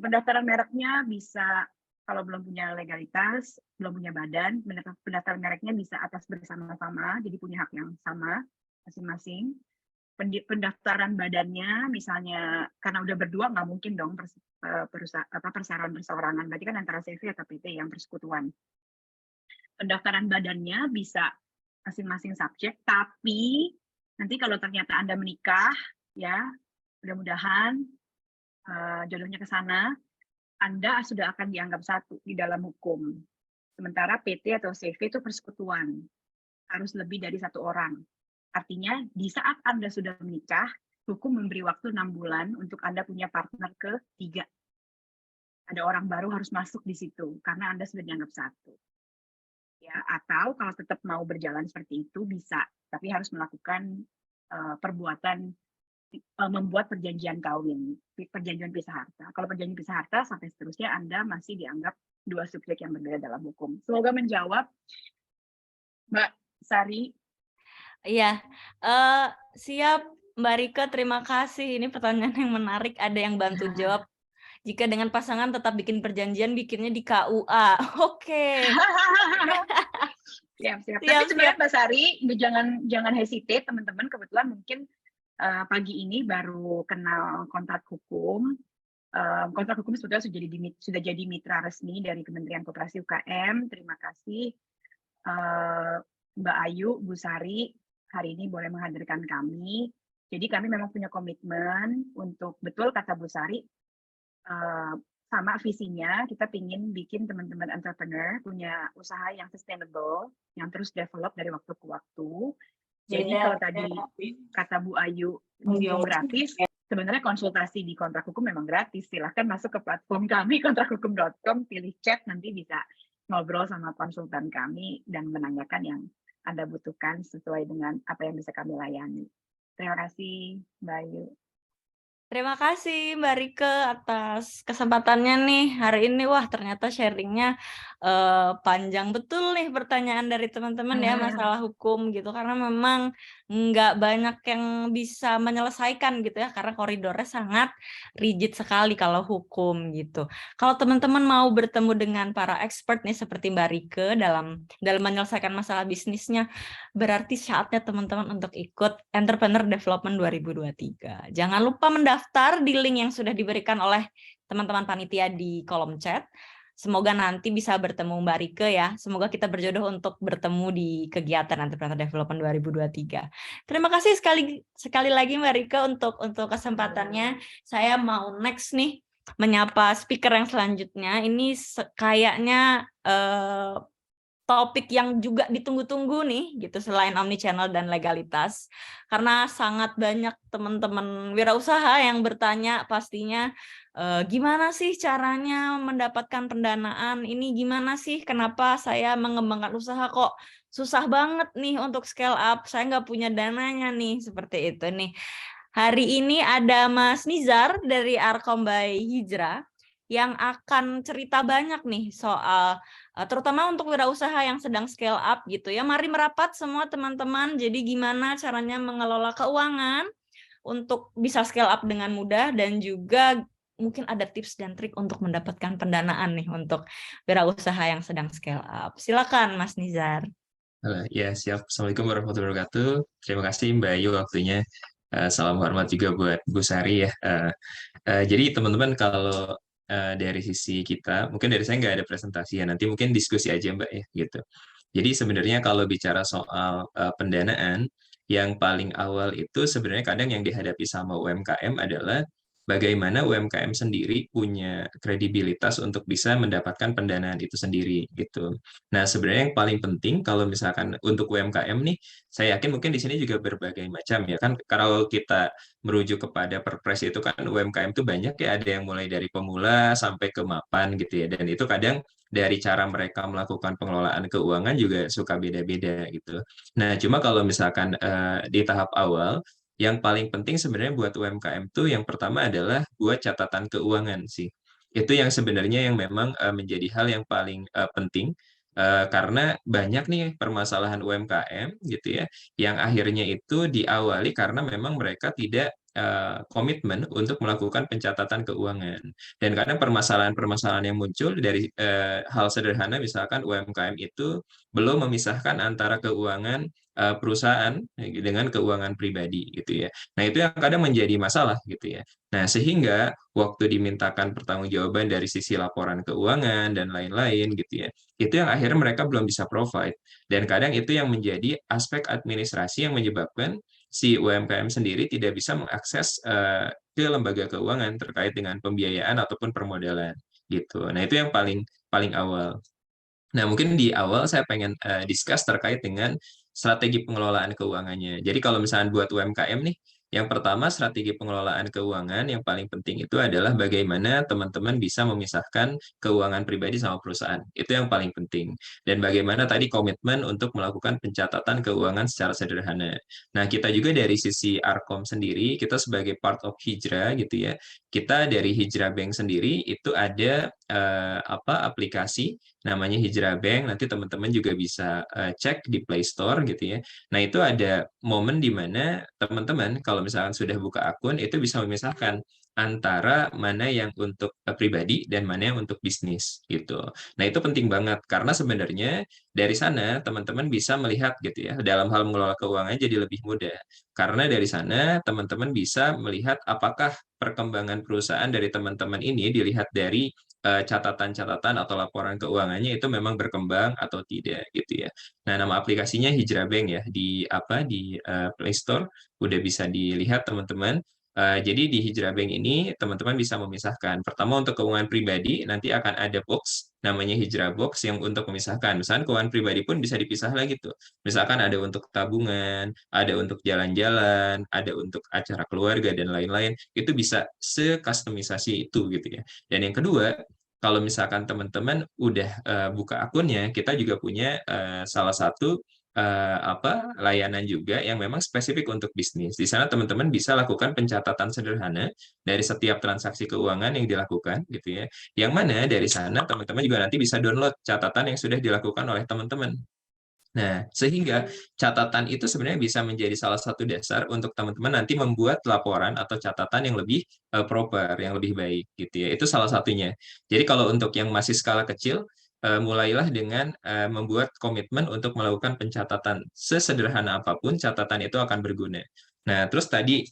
pendaftaran mereknya bisa, kalau belum punya legalitas, belum punya badan, pendaftaran mereknya bisa atas bersama-sama, jadi punya hak yang sama masing-masing. Pendaftaran badannya misalnya karena udah berdua nggak mungkin dong perseroan perseorangan, berarti kan antara CV atau PT yang persekutuan. Pendaftaran badannya bisa masing-masing subjek, tapi nanti kalau ternyata Anda menikah, ya mudah-mudahan jodohnya ke sana, Anda sudah akan dianggap satu di dalam hukum. Sementara PT atau CV itu persekutuan, harus lebih dari satu orang. Artinya di saat Anda sudah menikah, hukum memberi waktu 6 bulan untuk Anda punya partner ketiga. Ada orang baru harus masuk di situ karena Anda sudah dianggap satu. Ya, atau kalau tetap mau berjalan seperti itu bisa, tapi harus melakukan perbuatan membuat perjanjian kawin, perjanjian pisah harta. Kalau perjanjian pisah harta sampai seterusnya Anda masih dianggap dua subjek yang berbeda dalam hukum. Semoga menjawab, Mbak Sari. Iya, siap Mbak Rike, terima kasih. Ini pertanyaan yang menarik, ada yang bantu jawab. Jika dengan pasangan tetap bikin perjanjian, bikinnya di KUA. Oke. Siap. Siap, Tapi sebenarnya siap. Mbak Sari, jangan hesitate teman-teman. Kebetulan mungkin pagi ini baru kenal kontrak hukum. Kontrak hukum sebetulnya sudah jadi mitra resmi dari Kementerian Koperasi UKM. Terima kasih Mbak Ayu, Bu Sari, hari ini boleh menghadirkan kami. Jadi kami memang punya komitmen untuk, betul kata Bu Sari, sama visinya kita ingin bikin teman-teman entrepreneur punya usaha yang sustainable, yang terus develop dari waktu ke waktu. Jadi kalau tadi kata Bu Ayu gratis, sebenarnya konsultasi di kontrak hukum memang gratis. Silahkan masuk ke platform kami kontrakhukum.com, pilih chat, nanti bisa ngobrol sama konsultan kami dan menanyakan yang Anda butuhkan sesuai dengan apa yang bisa kami layani. Terima kasih Mbak Ayu. Terima kasih Mbak Rike atas kesempatannya nih hari ini. Wah, ternyata sharingnya panjang betul nih pertanyaan dari teman-teman ya masalah hukum gitu. Karena memang nggak banyak yang bisa menyelesaikan gitu ya. Karena koridornya sangat rigid sekali kalau hukum gitu. Kalau teman-teman mau bertemu dengan para expert nih seperti Mbak Rike dalam menyelesaikan masalah bisnisnya, berarti saatnya teman-teman untuk ikut Entrepreneur Development 2023. Jangan lupa mendaftar di link yang sudah diberikan oleh teman-teman panitia di kolom chat. Semoga nanti bisa bertemu Mbak Rike ya. Semoga kita berjodoh untuk bertemu di kegiatan Entrepreneur Development 2023. Terima kasih sekali lagi Mbak Rike untuk kesempatannya. Saya mau next nih menyapa speaker yang selanjutnya. Ini kayaknya topik yang juga ditunggu-tunggu nih gitu selain omnichannel dan legalitas, karena sangat banyak teman-teman wirausaha yang bertanya pastinya gimana sih caranya mendapatkan pendanaan ini, gimana sih kenapa saya mengembangkan usaha kok susah banget nih untuk scale up, saya nggak punya dananya nih, seperti itu nih. Hari ini ada Mas Nizar dari Arkom by Hijrah yang akan cerita banyak nih soal terutama untuk wirausaha yang sedang scale up gitu ya. Mari merapat semua teman-teman. Jadi gimana caranya mengelola keuangan untuk bisa scale up dengan mudah, dan juga mungkin ada tips dan trik untuk mendapatkan pendanaan nih untuk wirausaha yang sedang scale up. Silakan Mas Nizar. Ya, siap. Assalamualaikum warahmatullahi wabarakatuh. Terima kasih Mbak Ayu waktunya. Salam hormat juga buat Bu Sari ya. Jadi teman-teman kalau dari sisi kita, mungkin dari saya nggak ada presentasi ya, nanti mungkin diskusi aja Mbak ya gitu. Jadi sebenarnya kalau bicara soal pendanaan, yang paling awal itu sebenarnya kadang yang dihadapi sama UMKM adalah bagaimana UMKM sendiri punya kredibilitas untuk bisa mendapatkan pendanaan itu sendiri gitu. Nah, sebenarnya yang paling penting kalau misalkan untuk UMKM nih, saya yakin mungkin di sini juga berbagai macam ya kan. Kalau kita merujuk kepada Perpres itu kan UMKM itu banyak ya, ada yang mulai dari pemula sampai ke mapan gitu ya. Dan itu kadang dari cara mereka melakukan pengelolaan keuangan juga suka beda-beda gitu. Nah, cuma kalau misalkan di tahap awal, yang paling penting sebenarnya buat UMKM tuh yang pertama adalah buat catatan keuangan sih. Itu yang sebenarnya yang memang menjadi hal yang paling penting. Karena banyak nih permasalahan UMKM gitu ya, yang akhirnya itu diawali karena memang mereka tidak komitmen untuk melakukan pencatatan keuangan. Dan kadang permasalahan-permasalahan yang muncul dari hal sederhana, misalkan UMKM itu belum memisahkan antara keuangan perusahaan dengan keuangan pribadi gitu ya. Nah, itu yang kadang menjadi masalah gitu ya. Nah, sehingga waktu dimintakan pertanggungjawaban dari sisi laporan keuangan dan lain-lain gitu ya, itu yang akhirnya mereka belum bisa provide. Dan kadang itu yang menjadi aspek administrasi yang menyebabkan si UMKM sendiri tidak bisa mengakses ke lembaga keuangan terkait dengan pembiayaan ataupun permodalan gitu. Nah, itu yang paling paling awal. Nah, mungkin di awal saya pengen discuss terkait dengan strategi pengelolaan keuangannya. Jadi kalau misalnya buat UMKM nih, yang pertama strategi pengelolaan keuangan yang paling penting itu adalah bagaimana teman-teman bisa memisahkan keuangan pribadi sama perusahaan. Itu yang paling penting. Dan bagaimana tadi komitmen untuk melakukan pencatatan keuangan secara sederhana. Nah, kita juga dari sisi Arkom sendiri, kita sebagai part of Hijrah gitu ya, kita dari Hijrah Bank sendiri itu ada aplikasi namanya Hijrah Bank. Nanti teman-teman juga bisa cek di Play Store gitu ya. Nah, itu ada momen di mana teman-teman kalau misalkan sudah buka akun itu bisa memisahkan antara mana yang untuk pribadi dan mana yang untuk bisnis gitu. Nah, itu penting banget karena sebenarnya dari sana teman-teman bisa melihat gitu ya, dalam hal mengelola keuangan jadi lebih mudah. Karena dari sana teman-teman bisa melihat apakah perkembangan perusahaan dari teman-teman ini dilihat dari catatan-catatan atau laporan keuangannya itu memang berkembang atau tidak gitu ya. Nah, nama aplikasinya Hijrah Bank ya, di Play Store udah bisa dilihat teman-teman. Jadi di Hijrah Bank ini teman-teman bisa memisahkan. Pertama untuk keuangan pribadi nanti akan ada box namanya Hijrah Box yang untuk memisahkan. Misalkan keuangan pribadi pun bisa dipisah lagi tuh. Misalkan ada untuk tabungan, ada untuk jalan-jalan, ada untuk acara keluarga dan lain-lain. Itu bisa se-customisasi itu gitu ya. Dan yang kedua, kalau misalkan teman-teman udah buka akunnya, kita juga punya salah satu layanan juga yang memang spesifik untuk bisnis. Di sana teman-teman bisa lakukan pencatatan sederhana dari setiap transaksi keuangan yang dilakukan gitu ya. Yang mana dari sana teman-teman juga nanti bisa download catatan yang sudah dilakukan oleh teman-teman. Nah, sehingga catatan itu sebenarnya bisa menjadi salah satu dasar untuk teman-teman nanti membuat laporan atau catatan yang lebih proper, yang lebih baik gitu ya. Itu salah satunya. Jadi kalau untuk yang masih skala kecil, mulailah dengan membuat komitmen untuk melakukan pencatatan. Sesederhana apapun, catatan itu akan berguna. Nah, terus tadi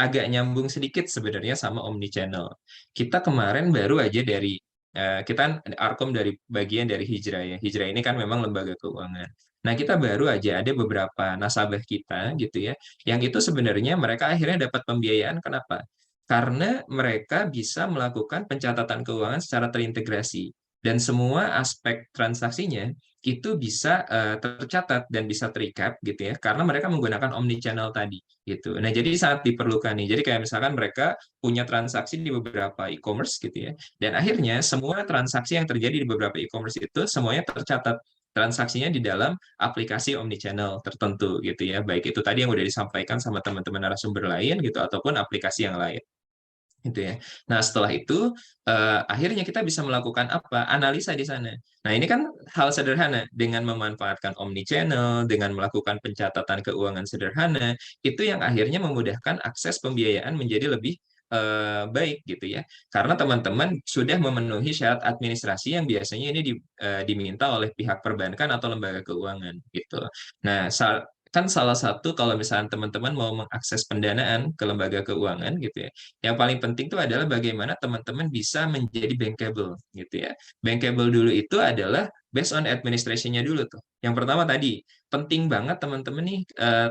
agak nyambung sedikit sebenarnya sama omnichannel. Kita kemarin baru aja dari kita kan Arkom dari bagian dari Hijrah ya. Hijrah ini kan memang lembaga keuangan. Nah, kita baru aja ada beberapa nasabah kita gitu ya, yang itu sebenarnya mereka akhirnya dapat pembiayaan. Kenapa? Karena mereka bisa melakukan pencatatan keuangan secara terintegrasi dan semua aspek transaksinya itu bisa tercatat dan bisa terikat gitu ya, karena mereka menggunakan omnichannel tadi gitu. Nah, jadi sangat diperlukan nih. Jadi kayak misalkan mereka punya transaksi di beberapa e-commerce gitu ya, dan akhirnya semua transaksi yang terjadi di beberapa e-commerce itu semuanya tercatat transaksinya di dalam aplikasi omnichannel tertentu gitu ya. Baik itu tadi yang udah disampaikan sama teman-teman narasumber lain gitu ataupun aplikasi yang lain. Gitu ya. Nah, setelah itu akhirnya kita bisa melakukan apa? Analisa di sana. Nah, ini kan hal sederhana dengan memanfaatkan omnichannel, dengan melakukan pencatatan keuangan sederhana, itu yang akhirnya memudahkan akses pembiayaan menjadi lebih baik gitu ya. Karena teman-teman sudah memenuhi syarat administrasi yang biasanya ini diminta oleh pihak perbankan atau lembaga keuangan gitu. Nah, kan salah satu kalau misalnya teman-teman mau mengakses pendanaan ke lembaga keuangan gitu ya, yang paling penting itu adalah bagaimana teman-teman bisa menjadi bankable gitu ya. Bankable dulu itu adalah based on administration-nya dulu tuh. Yang pertama tadi, penting banget teman-teman nih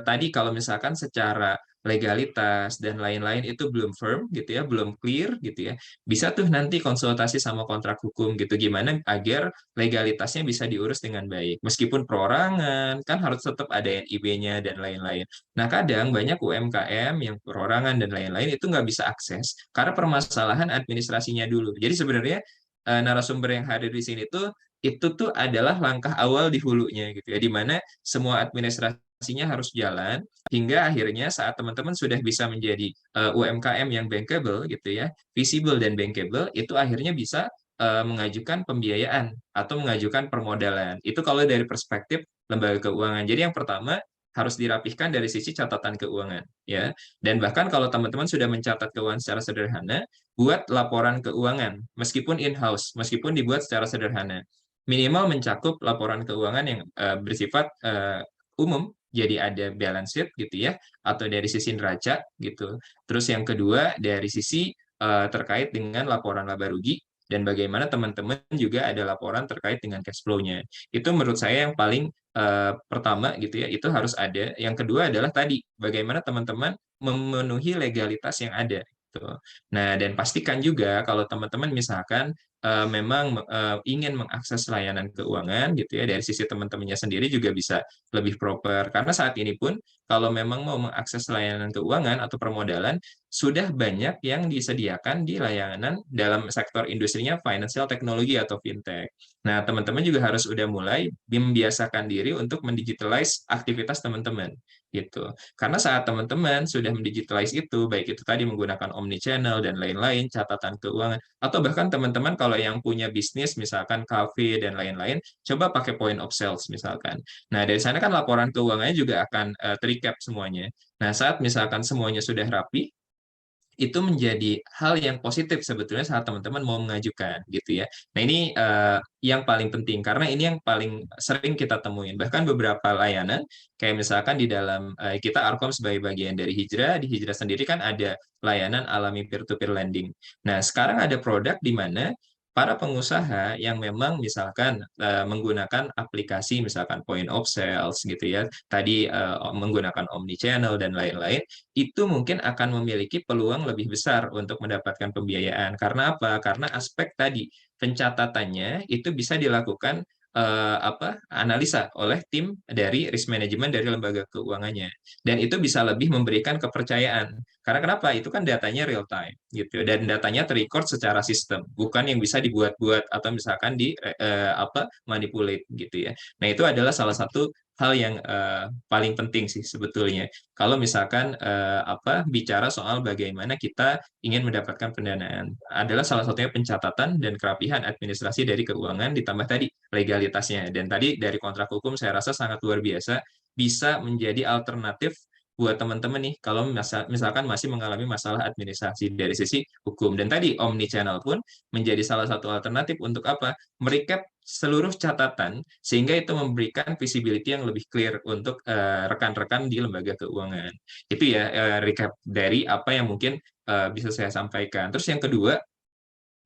tadi kalau misalkan secara legalitas dan lain-lain itu belum firm gitu ya, belum clear gitu ya. Bisa tuh nanti konsultasi sama kontrak hukum gitu gimana agar legalitasnya bisa diurus dengan baik. Meskipun perorangan kan harus tetap ada NIB-nya dan lain-lain. Nah, kadang banyak UMKM yang perorangan dan lain-lain itu nggak bisa akses karena permasalahan administrasinya dulu. Jadi sebenarnya narasumber yang hadir di sini tuh itu tuh adalah langkah awal di hulunya gitu ya, di mana semua administrasinya harus jalan hingga akhirnya saat teman-teman sudah bisa menjadi UMKM yang bankable gitu ya, visible dan bankable, itu akhirnya bisa mengajukan pembiayaan atau mengajukan permodalan. Itu kalau dari perspektif lembaga keuangan. Jadi yang pertama harus dirapihkan dari sisi catatan keuangan, ya. Dan bahkan kalau teman-teman sudah mencatat keuangan secara sederhana, buat laporan keuangan meskipun in-house, meskipun dibuat secara sederhana. Minimal mencakup laporan keuangan yang bersifat umum, jadi ada balance sheet gitu ya, atau dari sisi neraca gitu. Terus yang kedua dari sisi terkait dengan laporan laba rugi, dan bagaimana teman-teman juga ada laporan terkait dengan cash flow-nya. Itu menurut saya yang paling pertama gitu ya, itu harus ada. Yang kedua adalah tadi, bagaimana teman-teman memenuhi legalitas yang ada. Gitu. Nah, dan pastikan juga kalau teman-teman misalkan memang ingin mengakses layanan keuangan gitu ya, dari sisi teman-temannya sendiri juga bisa lebih proper. Karena saat ini pun kalau memang mau mengakses layanan keuangan atau permodalan, sudah banyak yang disediakan di layanan dalam sektor industrinya financial technology atau fintech. Nah, teman-teman juga harus udah mulai membiasakan diri untuk mendigitalize aktivitas teman-teman gitu. Karena saat teman-teman sudah mendigitalize itu, baik itu tadi menggunakan omnichannel dan lain-lain, catatan keuangan, atau bahkan teman-teman kalau yang punya bisnis misalkan kafe dan lain-lain, coba pakai point of sales misalkan. Nah, dari sana kan laporan keuangannya juga akan tercap semuanya. Nah, saat misalkan semuanya sudah rapi, itu menjadi hal yang positif sebetulnya saat teman-teman mau mengajukan gitu ya. Nah ini yang paling penting karena ini yang paling sering kita temuin. Bahkan beberapa layanan kayak misalkan di dalam kita Arkom sebagai bagian dari Hijrah, di Hijrah sendiri kan ada layanan alami peer-to-peer lending. Nah sekarang ada produk di mana para pengusaha yang memang misalkan menggunakan aplikasi misalkan point of sales gitu ya, tadi menggunakan omnichannel dan lain-lain, itu mungkin akan memiliki peluang lebih besar untuk mendapatkan pembiayaan. Karena apa? Karena aspek tadi pencatatannya itu bisa dilakukan analisa oleh tim dari risk management dari lembaga keuangannya, dan itu bisa lebih memberikan kepercayaan. Karena kenapa? Itu kan datanya real time gitu, dan datanya terrecord secara sistem, bukan yang bisa dibuat-buat atau misalkan di manipulate gitu ya. Nah itu adalah salah satu hal yang paling penting sih sebetulnya. Kalau misalkan bicara soal bagaimana kita ingin mendapatkan pendanaan, adalah salah satunya pencatatan dan kerapihan administrasi dari keuangan ditambah tadi legalitasnya. Dan tadi dari kontrak hukum saya rasa sangat luar biasa, bisa menjadi alternatif buat teman-teman nih kalau misalkan masih mengalami masalah administrasi dari sisi hukum. Dan tadi omnichannel pun menjadi salah satu alternatif untuk apa? Merecap seluruh catatan sehingga itu memberikan visibility yang lebih clear untuk rekan-rekan di lembaga keuangan. Itu ya recap dari apa yang mungkin bisa saya sampaikan. Terus yang kedua,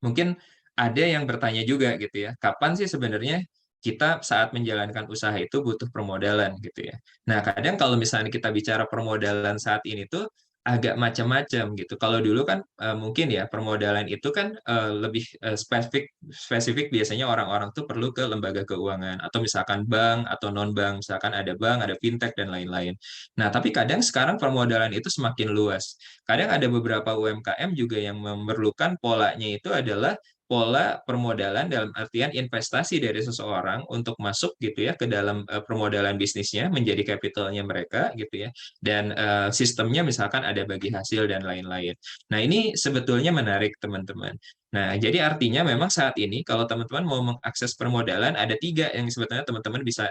mungkin ada yang bertanya juga gitu ya, kapan sih sebenarnya kita saat menjalankan usaha itu butuh permodalan gitu ya. Nah, kadang kalau misalnya kita bicara permodalan saat ini tuh agak macam-macam gitu. Kalau dulu kan mungkin ya permodalan itu kan lebih spesifik biasanya orang-orang tuh perlu ke lembaga keuangan atau misalkan bank atau non-bank, misalkan ada bank, ada fintech dan lain-lain. Nah, tapi kadang sekarang permodalan itu semakin luas. Kadang ada beberapa UMKM juga yang memerlukan polanya itu adalah pola permodalan dalam artian investasi dari seseorang untuk masuk gitu ya ke dalam permodalan bisnisnya menjadi capitalnya mereka gitu ya, dan sistemnya misalkan ada bagi hasil dan lain-lain. Nah ini sebetulnya menarik teman-teman. Nah jadi artinya memang saat ini kalau teman-teman mau mengakses permodalan ada 3 yang sebetulnya teman-teman bisa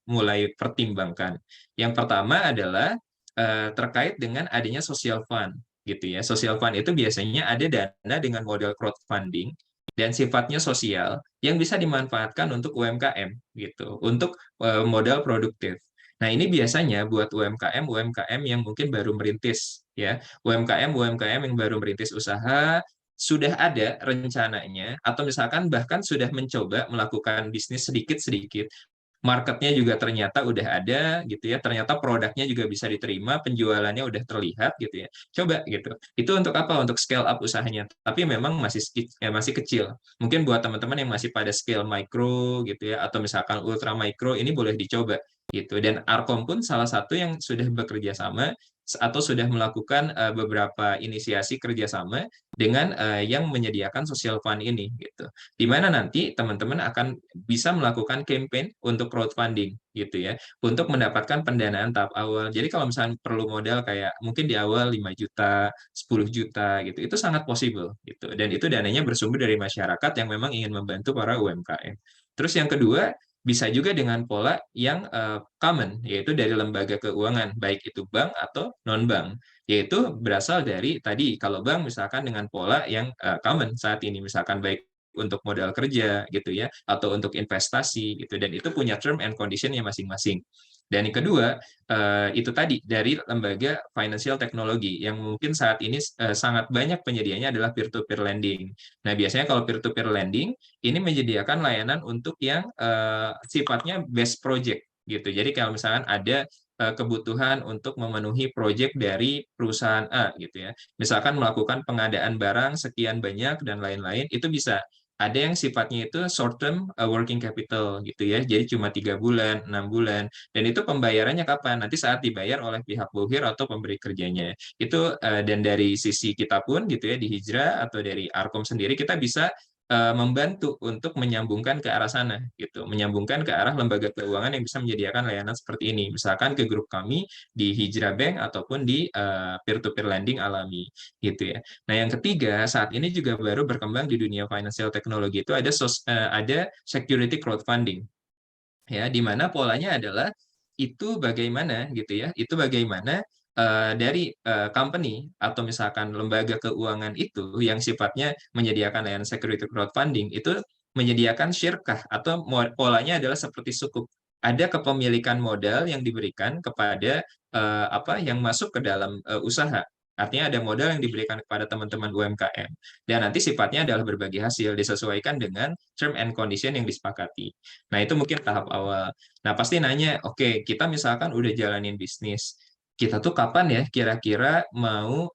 mulai pertimbangkan. Yang pertama adalah terkait dengan adanya social fund gitu ya. Social fund itu biasanya ada dana dengan model crowdfunding dan sifatnya sosial yang bisa dimanfaatkan untuk UMKM gitu, untuk modal produktif. Nah, ini biasanya buat UMKM yang mungkin baru merintis ya. UMKM yang baru merintis usaha sudah ada rencananya atau misalkan bahkan sudah mencoba melakukan bisnis sedikit-sedikit, marketnya juga ternyata udah ada gitu ya, ternyata produknya juga bisa diterima, penjualannya udah terlihat gitu ya, coba gitu. Itu untuk apa? Untuk scale up usahanya, tapi memang masih kecil. Mungkin buat teman-teman yang masih pada scale micro gitu ya, atau misalkan ultra micro, ini boleh dicoba gitu. Dan Arkom pun salah satu yang sudah bekerja sama atau sudah melakukan beberapa inisiasi kerjasama dengan yang menyediakan social fund ini gitu. Di mana nanti teman-teman akan bisa melakukan campaign untuk crowdfunding gitu ya, untuk mendapatkan pendanaan tahap awal. Jadi kalau misalnya perlu modal kayak mungkin di awal 5 juta, 10 juta gitu, itu sangat possible gitu. Dan itu dananya bersumber dari masyarakat yang memang ingin membantu para UMKM. Terus yang kedua, bisa juga dengan pola yang common, yaitu dari lembaga keuangan, baik itu bank atau non-bank. Yaitu berasal dari tadi, kalau bank misalkan dengan pola yang common saat ini, misalkan baik untuk modal kerja gitu ya, atau untuk investasi gitu, dan itu punya term and condition-nya masing-masing. Dan yang kedua, itu tadi dari lembaga financial technology yang mungkin saat ini sangat banyak penyedianya adalah peer-to-peer lending. Nah, biasanya kalau peer-to-peer lending ini menyediakan layanan untuk yang sifatnya best project gitu. Jadi kalau misalkan ada kebutuhan untuk memenuhi proyek dari perusahaan A gitu ya. Misalkan melakukan pengadaan barang sekian banyak dan lain-lain, itu bisa ada yang sifatnya itu short term working capital gitu ya. Jadi cuma 3 bulan, 6 bulan. Dan itu pembayarannya kapan? Nanti saat dibayar oleh pihak buhir atau pemberi kerjanya. Itu dan dari sisi kita pun gitu ya di Hijrah atau dari Arkom sendiri kita bisa membantu untuk menyambungkan ke arah sana gitu, menyambungkan ke arah lembaga keuangan yang bisa menyediakan layanan seperti ini, misalkan ke grup kami di Hijrah Bank ataupun di peer-to-peer lending alami gitu ya. Nah, yang ketiga saat ini juga baru berkembang di dunia financial technology itu ada security crowdfunding ya, di mana polanya adalah itu bagaimana gitu ya, itu bagaimana dari company atau misalkan lembaga keuangan itu yang sifatnya menyediakan layanan security crowdfunding itu menyediakan syirkah atau polanya adalah seperti sukuk. Ada kepemilikan modal yang diberikan kepada apa yang masuk ke dalam usaha. Artinya ada modal yang diberikan kepada teman-teman UMKM. Dan nanti sifatnya adalah berbagi hasil disesuaikan dengan term and condition yang disepakati. Nah, itu mungkin tahap awal. Nah, pasti nanya, oke, kita misalkan udah jalanin bisnis, kita tuh kapan ya kira-kira mau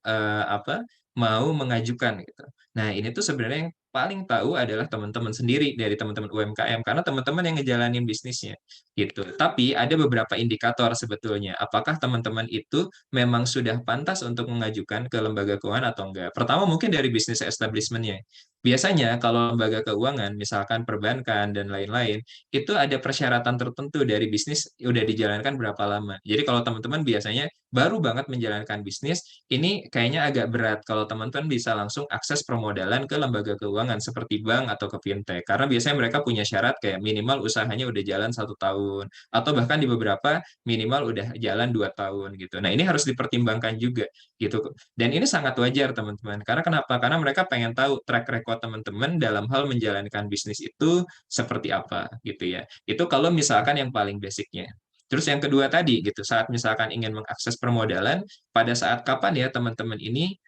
mau mengajukan gitu. Nah, ini tuh sebenarnya yang paling tahu adalah teman-teman sendiri dari teman-teman UMKM karena teman-teman yang ngejalanin bisnisnya gitu. Tapi ada beberapa indikator sebetulnya apakah teman-teman itu memang sudah pantas untuk mengajukan ke lembaga keuangan atau enggak. Pertama mungkin dari bisnis establishment-nya. Biasanya kalau lembaga keuangan misalkan perbankan dan lain-lain itu ada persyaratan tertentu dari bisnis udah dijalankan berapa lama. Jadi kalau teman-teman biasanya baru banget menjalankan bisnis, ini kayaknya agak berat kalau teman-teman bisa langsung akses permodalan ke lembaga keuangan seperti bank atau ke fintech. Karena biasanya mereka punya syarat kayak minimal usahanya udah jalan 1 tahun, atau bahkan di beberapa minimal udah jalan 2 tahun gitu. Nah, ini harus dipertimbangkan juga gitu. Dan ini sangat wajar teman-teman. Karena kenapa? Karena mereka pengen tahu track record teman-teman dalam hal menjalankan bisnis itu seperti apa gitu ya. Itu kalau misalkan yang paling basicnya. Terus yang kedua tadi gitu, saat misalkan ingin mengakses permodalan, pada saat kapan ya teman-teman ini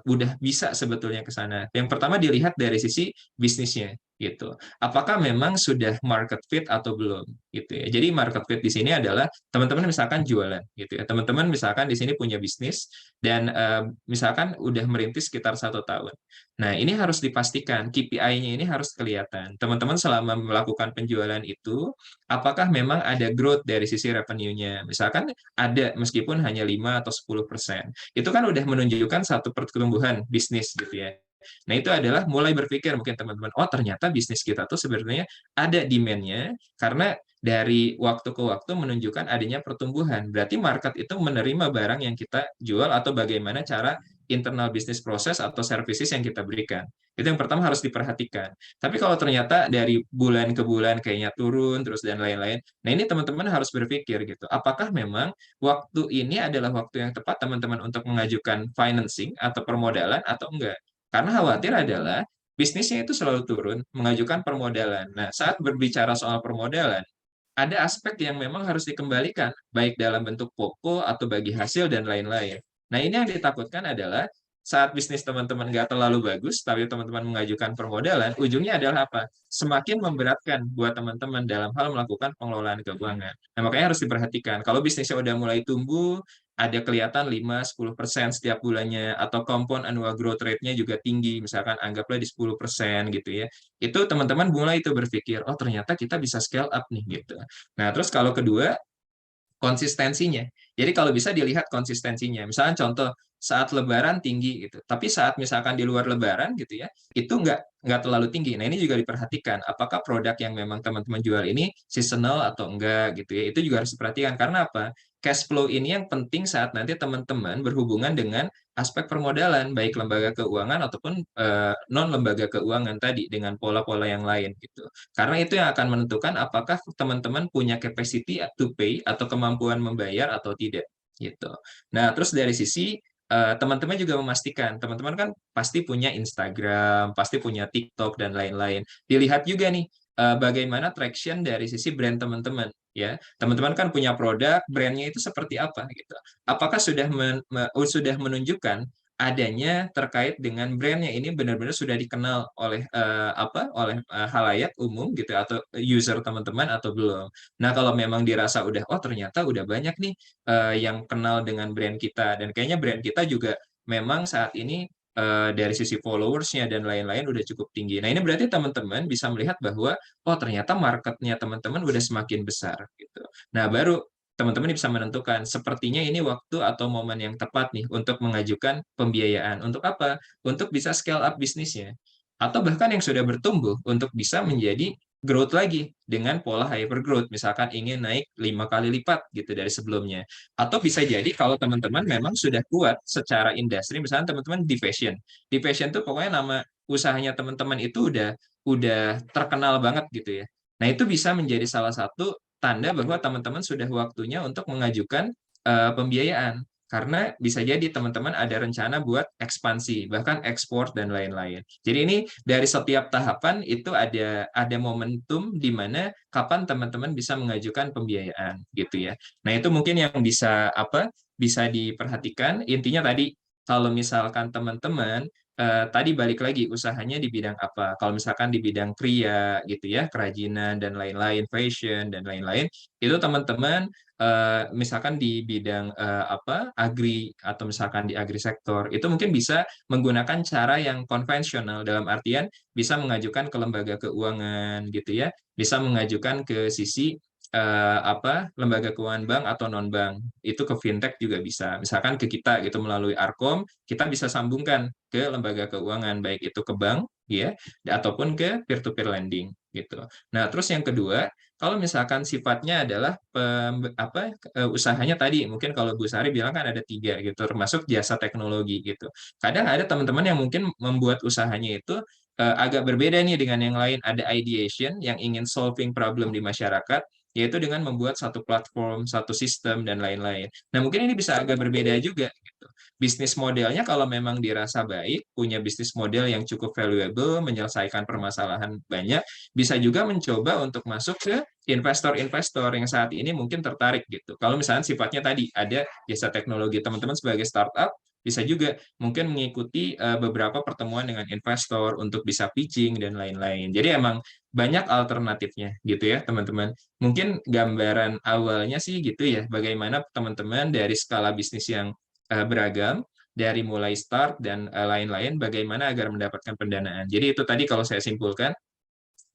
udah bisa sebetulnya ke sana. Yang pertama dilihat dari sisi bisnisnya gitu. Apakah memang sudah market fit atau belum gitu ya. Jadi market fit di sini adalah teman-teman misalkan jualan gitu ya. Teman-teman misalkan di sini punya bisnis dan misalkan udah merintis sekitar 1 tahun. Nah, ini harus dipastikan KPI-nya ini harus kelihatan. Teman-teman selama melakukan penjualan itu apakah memang ada growth dari sisi revenue-nya? Misalkan ada meskipun hanya 5 atau 10%. Itu kan udah menunjukkan satu pertumbuhan bisnis gitu ya. Nah, itu adalah mulai berpikir mungkin teman-teman, oh ternyata bisnis kita tuh sebenarnya ada demand-nya karena dari waktu ke waktu menunjukkan adanya pertumbuhan. Berarti market itu menerima barang yang kita jual atau bagaimana cara internal business process atau services yang kita berikan. Itu yang pertama harus diperhatikan. Tapi kalau ternyata dari bulan ke bulan kayaknya turun terus dan lain-lain, nah ini teman-teman harus berpikir gitu, apakah memang waktu ini adalah waktu yang tepat teman-teman untuk mengajukan financing atau permodalan atau enggak? Karena khawatir adalah bisnisnya itu selalu turun, mengajukan permodalan. Nah, saat berbicara soal permodalan, ada aspek yang memang harus dikembalikan, baik dalam bentuk pokok atau bagi hasil dan lain-lain. Nah, ini yang ditakutkan adalah saat bisnis teman-teman nggak terlalu bagus, tapi teman-teman mengajukan permodalan, ujungnya adalah apa? Semakin memberatkan buat teman-teman dalam hal melakukan pengelolaan keuangan. Nah, makanya harus diperhatikan. Kalau bisnisnya udah mulai tumbuh, ada kelihatan 5-10% setiap bulannya, atau compound annual growth rate-nya juga tinggi, misalkan anggaplah di 10% gitu ya. Itu teman-teman mulai itu berpikir, oh ternyata kita bisa scale up nih gitu. Nah, terus kalau kedua, konsistensinya. Jadi kalau bisa dilihat konsistensinya. Misalnya contoh saat Lebaran tinggi gitu, tapi saat misalkan di luar Lebaran gitu ya, itu nggak terlalu tinggi. Nah ini juga diperhatikan, apakah produk yang memang teman-teman jual ini seasonal atau enggak gitu ya. Itu juga harus diperhatikan karena apa? Cash flow ini yang penting saat nanti teman-teman berhubungan dengan aspek permodalan, baik lembaga keuangan ataupun non lembaga keuangan tadi dengan pola-pola yang lain gitu. Karena itu yang akan menentukan apakah teman-teman punya capacity to pay atau kemampuan membayar atau tidak gitu. Nah, terus dari sisi teman-teman juga memastikan, teman-teman kan pasti punya Instagram, pasti punya TikTok dan lain-lain. Dilihat juga nih bagaimana traction dari sisi brand teman-teman ya. Teman-teman kan punya produk, brandnya itu seperti apa gitu. Apakah sudah menunjukkan adanya terkait dengan brandnya ini benar-benar sudah dikenal oleh halayak umum gitu atau user teman-teman atau belum. Nah, kalau memang dirasa udah oh ternyata udah banyak nih yang kenal dengan brand kita dan kayaknya brand kita juga memang saat ini dari sisi followersnya dan lain-lain udah cukup tinggi. Nah, ini berarti teman-teman bisa melihat bahwa oh ternyata marketnya teman-teman udah semakin besar gitu. Nah, baru teman-teman bisa menentukan sepertinya ini waktu atau momen yang tepat nih untuk mengajukan pembiayaan. Untuk apa? Untuk bisa scale up bisnisnya. Atau bahkan yang sudah bertumbuh untuk bisa menjadi growth lagi dengan pola hyper growth. Misalkan ingin naik 5 kali lipat gitu dari sebelumnya. Atau bisa jadi kalau teman-teman memang sudah kuat secara industri, misalnya teman-teman di fashion. Di fashion tuh pokoknya nama usahanya teman-teman itu udah terkenal banget gitu ya. Nah, itu bisa menjadi salah satu tanda bahwa teman-teman sudah waktunya untuk mengajukan pembiayaan. Karena bisa jadi teman-teman ada rencana buat ekspansi, bahkan ekspor dan lain-lain. Jadi ini dari setiap tahapan itu ada momentum di mana kapan teman-teman bisa mengajukan pembiayaan gitu ya. Nah, itu mungkin yang bisa diperhatikan. Intinya tadi kalau misalkan teman-teman tadi balik lagi usahanya di bidang apa. Kalau misalkan di bidang kriya gitu ya, kerajinan dan lain-lain, fashion dan lain-lain, itu teman-teman misalkan di bidang agri atau misalkan di agri sektor, itu mungkin bisa menggunakan cara yang konvensional dalam artian bisa mengajukan ke lembaga keuangan gitu ya, bisa mengajukan ke sisi lembaga keuangan bank atau non bank itu ke fintech juga bisa misalkan ke kita gitu melalui Arkom kita bisa sambungkan ke lembaga keuangan baik itu ke bank ya ataupun ke peer to peer lending gitu. Nah, terus yang kedua kalau misalkan sifatnya adalah usahanya tadi mungkin kalau Bu Sari bilang kan ada 3 gitu termasuk jasa teknologi gitu. Kadang ada teman-teman yang mungkin membuat usahanya itu agak berbeda nih dengan yang lain. Ada ideation yang ingin solving problem di masyarakat, yaitu dengan membuat satu platform, satu sistem, dan lain-lain. Nah, mungkin ini bisa agak berbeda juga. Gitu. Bisnis modelnya kalau memang dirasa baik, punya bisnis model yang cukup valuable, menyelesaikan permasalahan banyak, bisa juga mencoba untuk masuk ke investor-investor yang saat ini mungkin tertarik gitu. Kalau misalnya sifatnya tadi ada jasa teknologi, teman-teman sebagai startup, bisa juga mungkin mengikuti beberapa pertemuan dengan investor untuk bisa pitching dan lain-lain. Jadi emang banyak alternatifnya gitu ya teman-teman. Mungkin gambaran awalnya sih gitu ya, bagaimana teman-teman dari skala bisnis yang beragam, dari mulai start dan lain-lain, bagaimana agar mendapatkan pendanaan. Jadi itu tadi kalau saya simpulkan,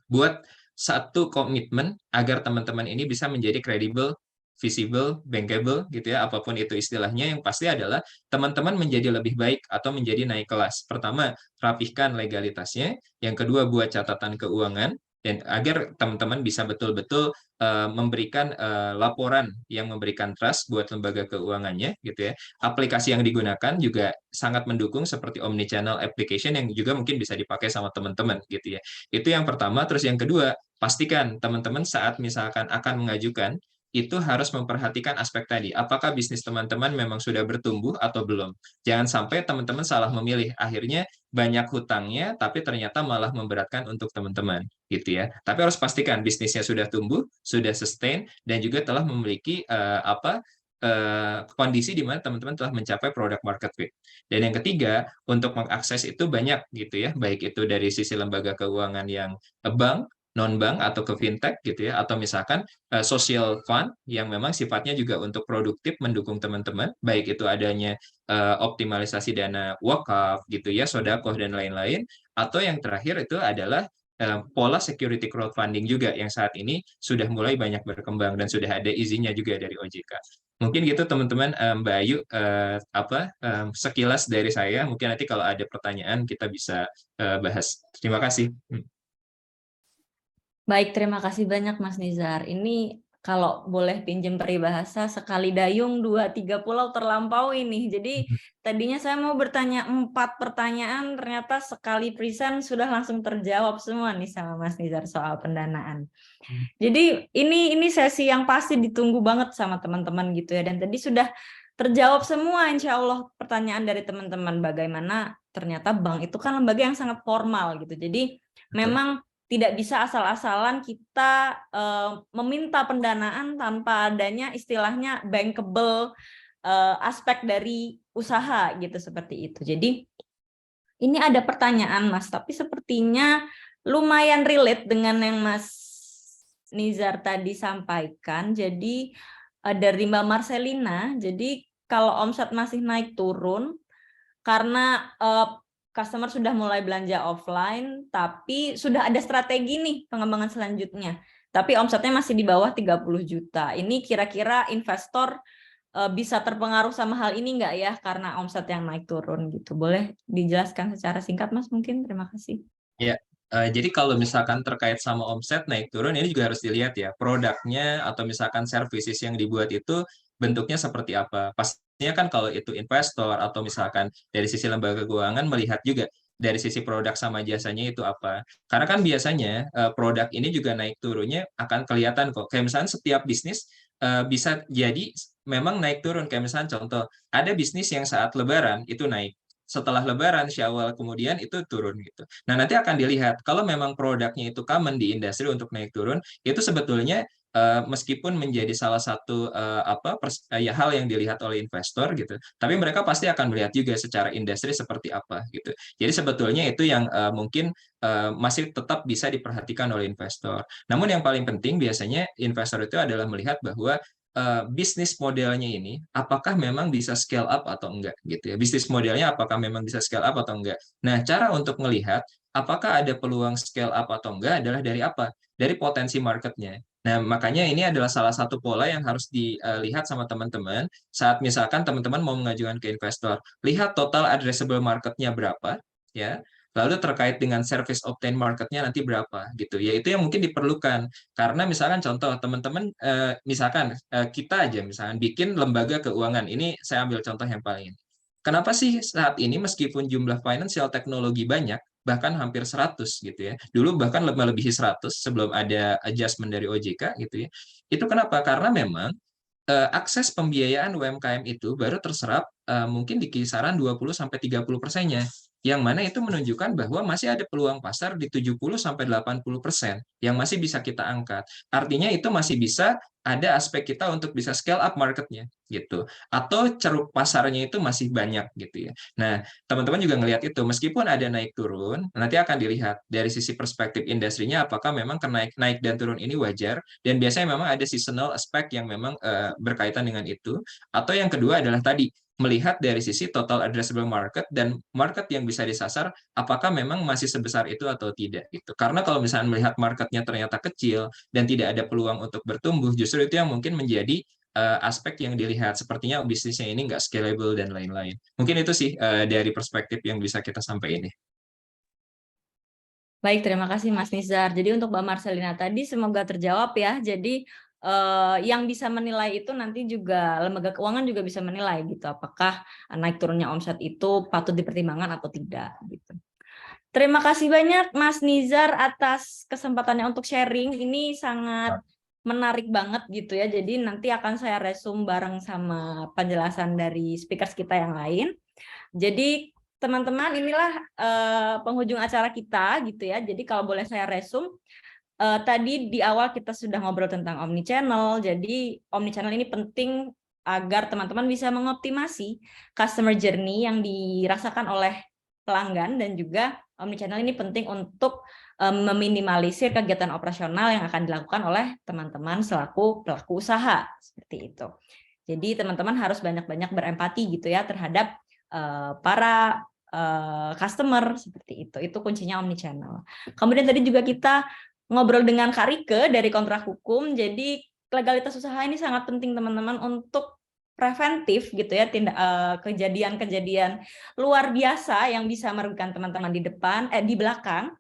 buat satu komitmen agar teman-teman ini bisa menjadi kredibel, visible, bankable gitu ya, apapun itu istilahnya, yang pasti adalah teman-teman menjadi lebih baik atau menjadi naik kelas. Pertama, rapihkan legalitasnya. Yang kedua, buat catatan keuangan dan agar teman-teman bisa betul-betul memberikan laporan yang memberikan trust buat lembaga keuangannya gitu ya. Aplikasi yang digunakan juga sangat mendukung seperti omnichannel application yang juga mungkin bisa dipakai sama teman-teman gitu ya. Itu yang pertama. Terus yang kedua, pastikan teman-teman saat misalkan akan mengajukan itu harus memperhatikan aspek tadi. Apakah bisnis teman-teman memang sudah bertumbuh atau belum? Jangan sampai teman-teman salah memilih. Akhirnya banyak hutangnya, tapi ternyata malah memberatkan untuk teman-teman, gitu ya. Tapi harus pastikan bisnisnya sudah tumbuh, sudah sustain, dan juga telah memiliki kondisi di mana teman-teman telah mencapai product market fit. Dan yang ketiga, untuk mengakses itu banyak, gitu ya. Baik itu dari sisi lembaga keuangan yang bank, non-bank atau ke fintech gitu ya, atau misalkan social fund yang memang sifatnya juga untuk produktif mendukung teman-teman, baik itu adanya optimalisasi dana wakaf gitu ya, sedekah dan lain-lain, atau yang terakhir itu adalah pola security crowdfunding juga yang saat ini sudah mulai banyak berkembang dan sudah ada izinnya juga dari OJK. Mungkin gitu teman-teman, Mbak Ayu, sekilas dari saya. Mungkin nanti kalau ada pertanyaan kita bisa bahas. Terima kasih. Baik, terima kasih banyak Mas Nizar. Ini kalau boleh pinjam peribahasa, sekali dayung 2-3 pulau terlampau ini. Jadi tadinya saya mau bertanya 4 pertanyaan, ternyata sekali present sudah langsung terjawab semua nih sama Mas Nizar soal pendanaan. Jadi ini sesi yang pasti ditunggu banget sama teman-teman gitu ya. Dan tadi sudah terjawab semua insya Allah pertanyaan dari teman-teman. Bagaimana ternyata bank itu kan lembaga yang sangat formal gitu. Jadi memang tidak bisa asal-asalan kita meminta pendanaan tanpa adanya istilahnya bankable aspek dari usaha gitu, seperti itu. Jadi ini ada pertanyaan Mas, tapi sepertinya lumayan relate dengan yang Mas Nizar tadi sampaikan. Jadi dari Mbak Marcelina, jadi kalau omset masih naik turun karena customer sudah mulai belanja offline, tapi sudah ada strategi nih pengembangan selanjutnya. Tapi omsetnya masih di bawah 30 juta. Ini kira-kira investor bisa terpengaruh sama hal ini nggak ya? Karena omset yang naik turun gitu. Boleh dijelaskan secara singkat Mas mungkin? Terima kasih. Ya, jadi kalau misalkan terkait sama omset naik turun, ini juga harus dilihat ya, produknya atau misalkan services yang dibuat itu bentuknya seperti apa. Pastinya kan kalau itu investor atau misalkan dari sisi lembaga keuangan melihat juga dari sisi produk sama jasanya itu apa. Karena kan biasanya produk ini juga naik turunnya akan kelihatan kok. Kayak misalnya setiap bisnis bisa jadi memang naik turun. Kayak misalnya contoh, ada bisnis yang saat Lebaran itu naik. Setelah Lebaran, Syawal kemudian itu turun gitu. Nah, nanti akan dilihat kalau memang produknya itu common di industri untuk naik turun, itu sebetulnya meskipun menjadi salah satu hal yang dilihat oleh investor gitu, tapi mereka pasti akan melihat juga secara industri seperti apa gitu. Jadi sebetulnya itu yang mungkin masih tetap bisa diperhatikan oleh investor. Namun yang paling penting biasanya investor itu adalah melihat bahwa bisnis modelnya ini apakah memang bisa scale up atau enggak gitu ya. Bisnis modelnya apakah memang bisa scale up atau enggak. Nah, cara untuk melihat apakah ada peluang scale up atau enggak adalah dari apa? Dari potensi marketnya. Nah, makanya ini adalah salah satu pola yang harus dilihat sama teman-teman saat misalkan teman-teman mau mengajukan ke investor. Lihat total addressable marketnya berapa, ya. Lalu terkait dengan service obtained marketnya nanti berapa gitu. Ya itu yang mungkin diperlukan. Karena misalkan contoh teman-teman misalkan kita aja misalkan bikin lembaga keuangan. Ini saya ambil contoh yang paling. Kenapa sih saat ini meskipun jumlah financial teknologi banyak, bahkan hampir 100 gitu ya. Dulu bahkan melebihi 100 sebelum ada adjustment dari OJK gitu ya. Itu kenapa? Karena memang akses pembiayaan UMKM itu baru terserap mungkin di kisaran 20-30%-nya. Yang mana itu menunjukkan bahwa masih ada peluang pasar di 70-80% yang masih bisa kita angkat. Artinya itu masih bisa ada aspek kita untuk bisa scale up marketnya gitu. Atau ceruk pasarnya itu masih banyak gitu ya. Nah, teman-teman juga ngelihat itu meskipun ada naik turun, nanti akan dilihat dari sisi perspektif industrinya apakah memang naik dan turun ini wajar dan biasanya memang ada seasonal aspek yang memang berkaitan dengan itu. Atau yang kedua adalah tadi melihat dari sisi total addressable market dan market yang bisa disasar apakah memang masih sebesar itu atau tidak gitu. Karena kalau misalnya melihat marketnya ternyata kecil dan tidak ada peluang untuk bertumbuh, justru itu yang mungkin menjadi aspek yang dilihat sepertinya bisnisnya ini nggak scalable dan lain-lain. Mungkin itu sih dari perspektif yang bisa kita sampaikan ini. Baik, terima kasih Mas Nizar. Jadi untuk Mbak Marcelina tadi semoga terjawab ya. Jadi yang bisa menilai itu nanti juga lembaga keuangan juga bisa menilai gitu. Apakah naik turunnya omset itu patut dipertimbangkan atau tidak gitu. Terima kasih banyak Mas Nizar atas kesempatannya untuk sharing. Ini sangat menarik banget gitu ya. Jadi nanti akan saya resume bareng sama penjelasan dari speakers kita yang lain. Jadi teman-teman inilah penghujung acara kita gitu ya. Jadi kalau boleh saya resume, tadi di awal kita sudah ngobrol tentang omnichannel. Jadi omnichannel ini penting agar teman-teman bisa mengoptimasi customer journey yang dirasakan oleh pelanggan dan juga omnichannel ini penting untuk meminimalisir kegiatan operasional yang akan dilakukan oleh teman-teman selaku pelaku usaha seperti itu. Jadi teman-teman harus banyak-banyak berempati gitu ya terhadap para customer seperti itu. Itu kuncinya omnichannel. Kemudian tadi juga kita ngobrol dengan Kak Rike dari Kontrak Hukum. Jadi legalitas usaha ini sangat penting teman-teman untuk preventif gitu ya, kejadian-kejadian luar biasa yang bisa merugikan teman-teman di belakang.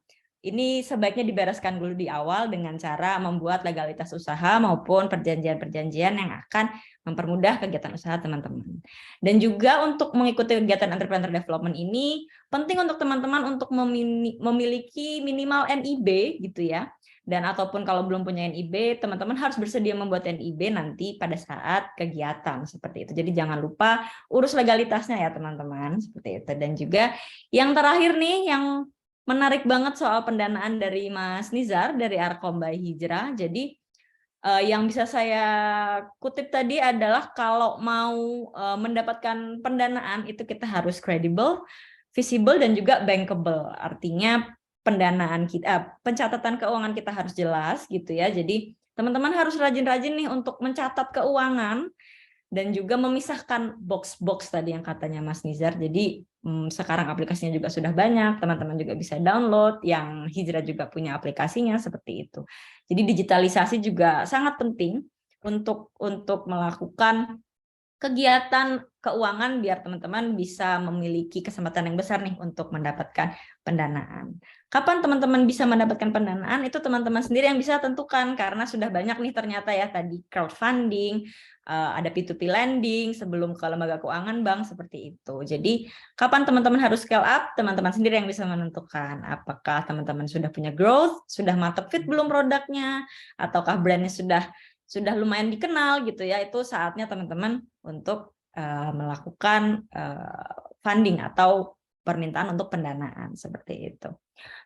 Ini sebaiknya dibereskan dulu di awal dengan cara membuat legalitas usaha maupun perjanjian-perjanjian yang akan mempermudah kegiatan usaha teman-teman. Dan juga untuk mengikuti kegiatan entrepreneur development ini, penting untuk teman-teman untuk memiliki minimal NIB gitu ya. Dan ataupun kalau belum punya NIB, teman-teman harus bersedia membuat NIB nanti pada saat kegiatan seperti itu. Jadi jangan lupa urus legalitasnya ya teman-teman, seperti itu. Dan juga yang terakhir nih, yang menarik banget soal pendanaan dari Mas Nizar dari Arkom by Hijrah. Jadi yang bisa saya kutip tadi adalah kalau mau mendapatkan pendanaan itu kita harus kredibel, visible, dan juga bankable. Artinya pendanaan kita, pencatatan keuangan kita harus jelas gitu ya. Jadi teman-teman harus rajin-rajin nih untuk mencatat keuangan dan juga memisahkan box-box tadi yang katanya Mas Nizar. Jadi sekarang aplikasinya juga sudah banyak, teman-teman juga bisa download, yang Hijrah juga punya aplikasinya seperti itu. Jadi digitalisasi juga sangat penting untuk melakukan kegiatan keuangan biar teman-teman bisa memiliki kesempatan yang besar nih untuk mendapatkan pendanaan. Kapan teman-teman bisa mendapatkan pendanaan itu teman-teman sendiri yang bisa tentukan, karena sudah banyak nih ternyata ya tadi crowdfunding, ada P2P lending sebelum ke lembaga keuangan bank seperti itu. Jadi kapan teman-teman harus scale up, teman-teman sendiri yang bisa menentukan apakah teman-teman sudah punya growth, sudah market fit belum produknya, ataukah brandnya sudah lumayan dikenal gitu ya. Itu saatnya teman-teman untuk melakukan funding atau permintaan untuk pendanaan seperti itu.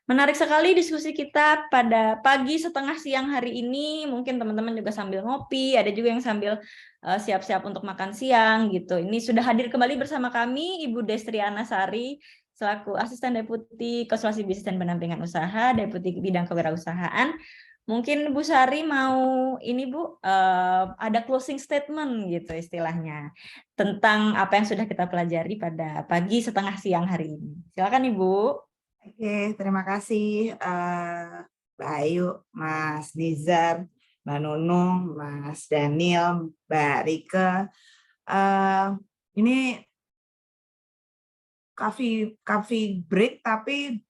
Menarik sekali diskusi kita pada pagi setengah siang hari ini. Mungkin teman-teman juga sambil ngopi, ada juga yang sambil siap-siap untuk makan siang gitu. Ini sudah hadir kembali bersama kami Ibu Destriana Sari selaku Asisten Deputi Konsultasi Bisnis dan Pendampingan Usaha, Deputi Bidang Kewirausahaan. Mungkin Bu Sari mau ini Bu, ada closing statement gitu istilahnya tentang apa yang sudah kita pelajari pada pagi setengah siang hari ini. Silakan Ibu. Oke, terima kasih Mbak Ayu, Mas Nizar, Mbak Nunung, Mas Daniel, Mbak Rike. Ini coffee break tapi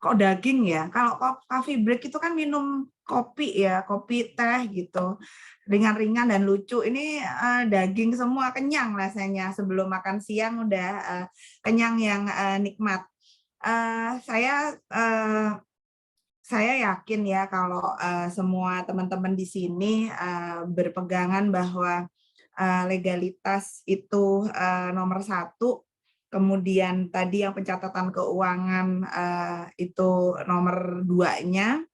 kok daging ya? Kalau coffee break itu kan minum kopi ya, kopi teh gitu, ringan-ringan dan lucu. Ini daging semua, kenyang rasanya. Sebelum makan siang udah kenyang yang nikmat. Saya yakin ya kalau semua teman-teman di sini berpegangan bahwa legalitas itu nomor satu. Kemudian tadi yang pencatatan keuangan itu nomor 2-nya.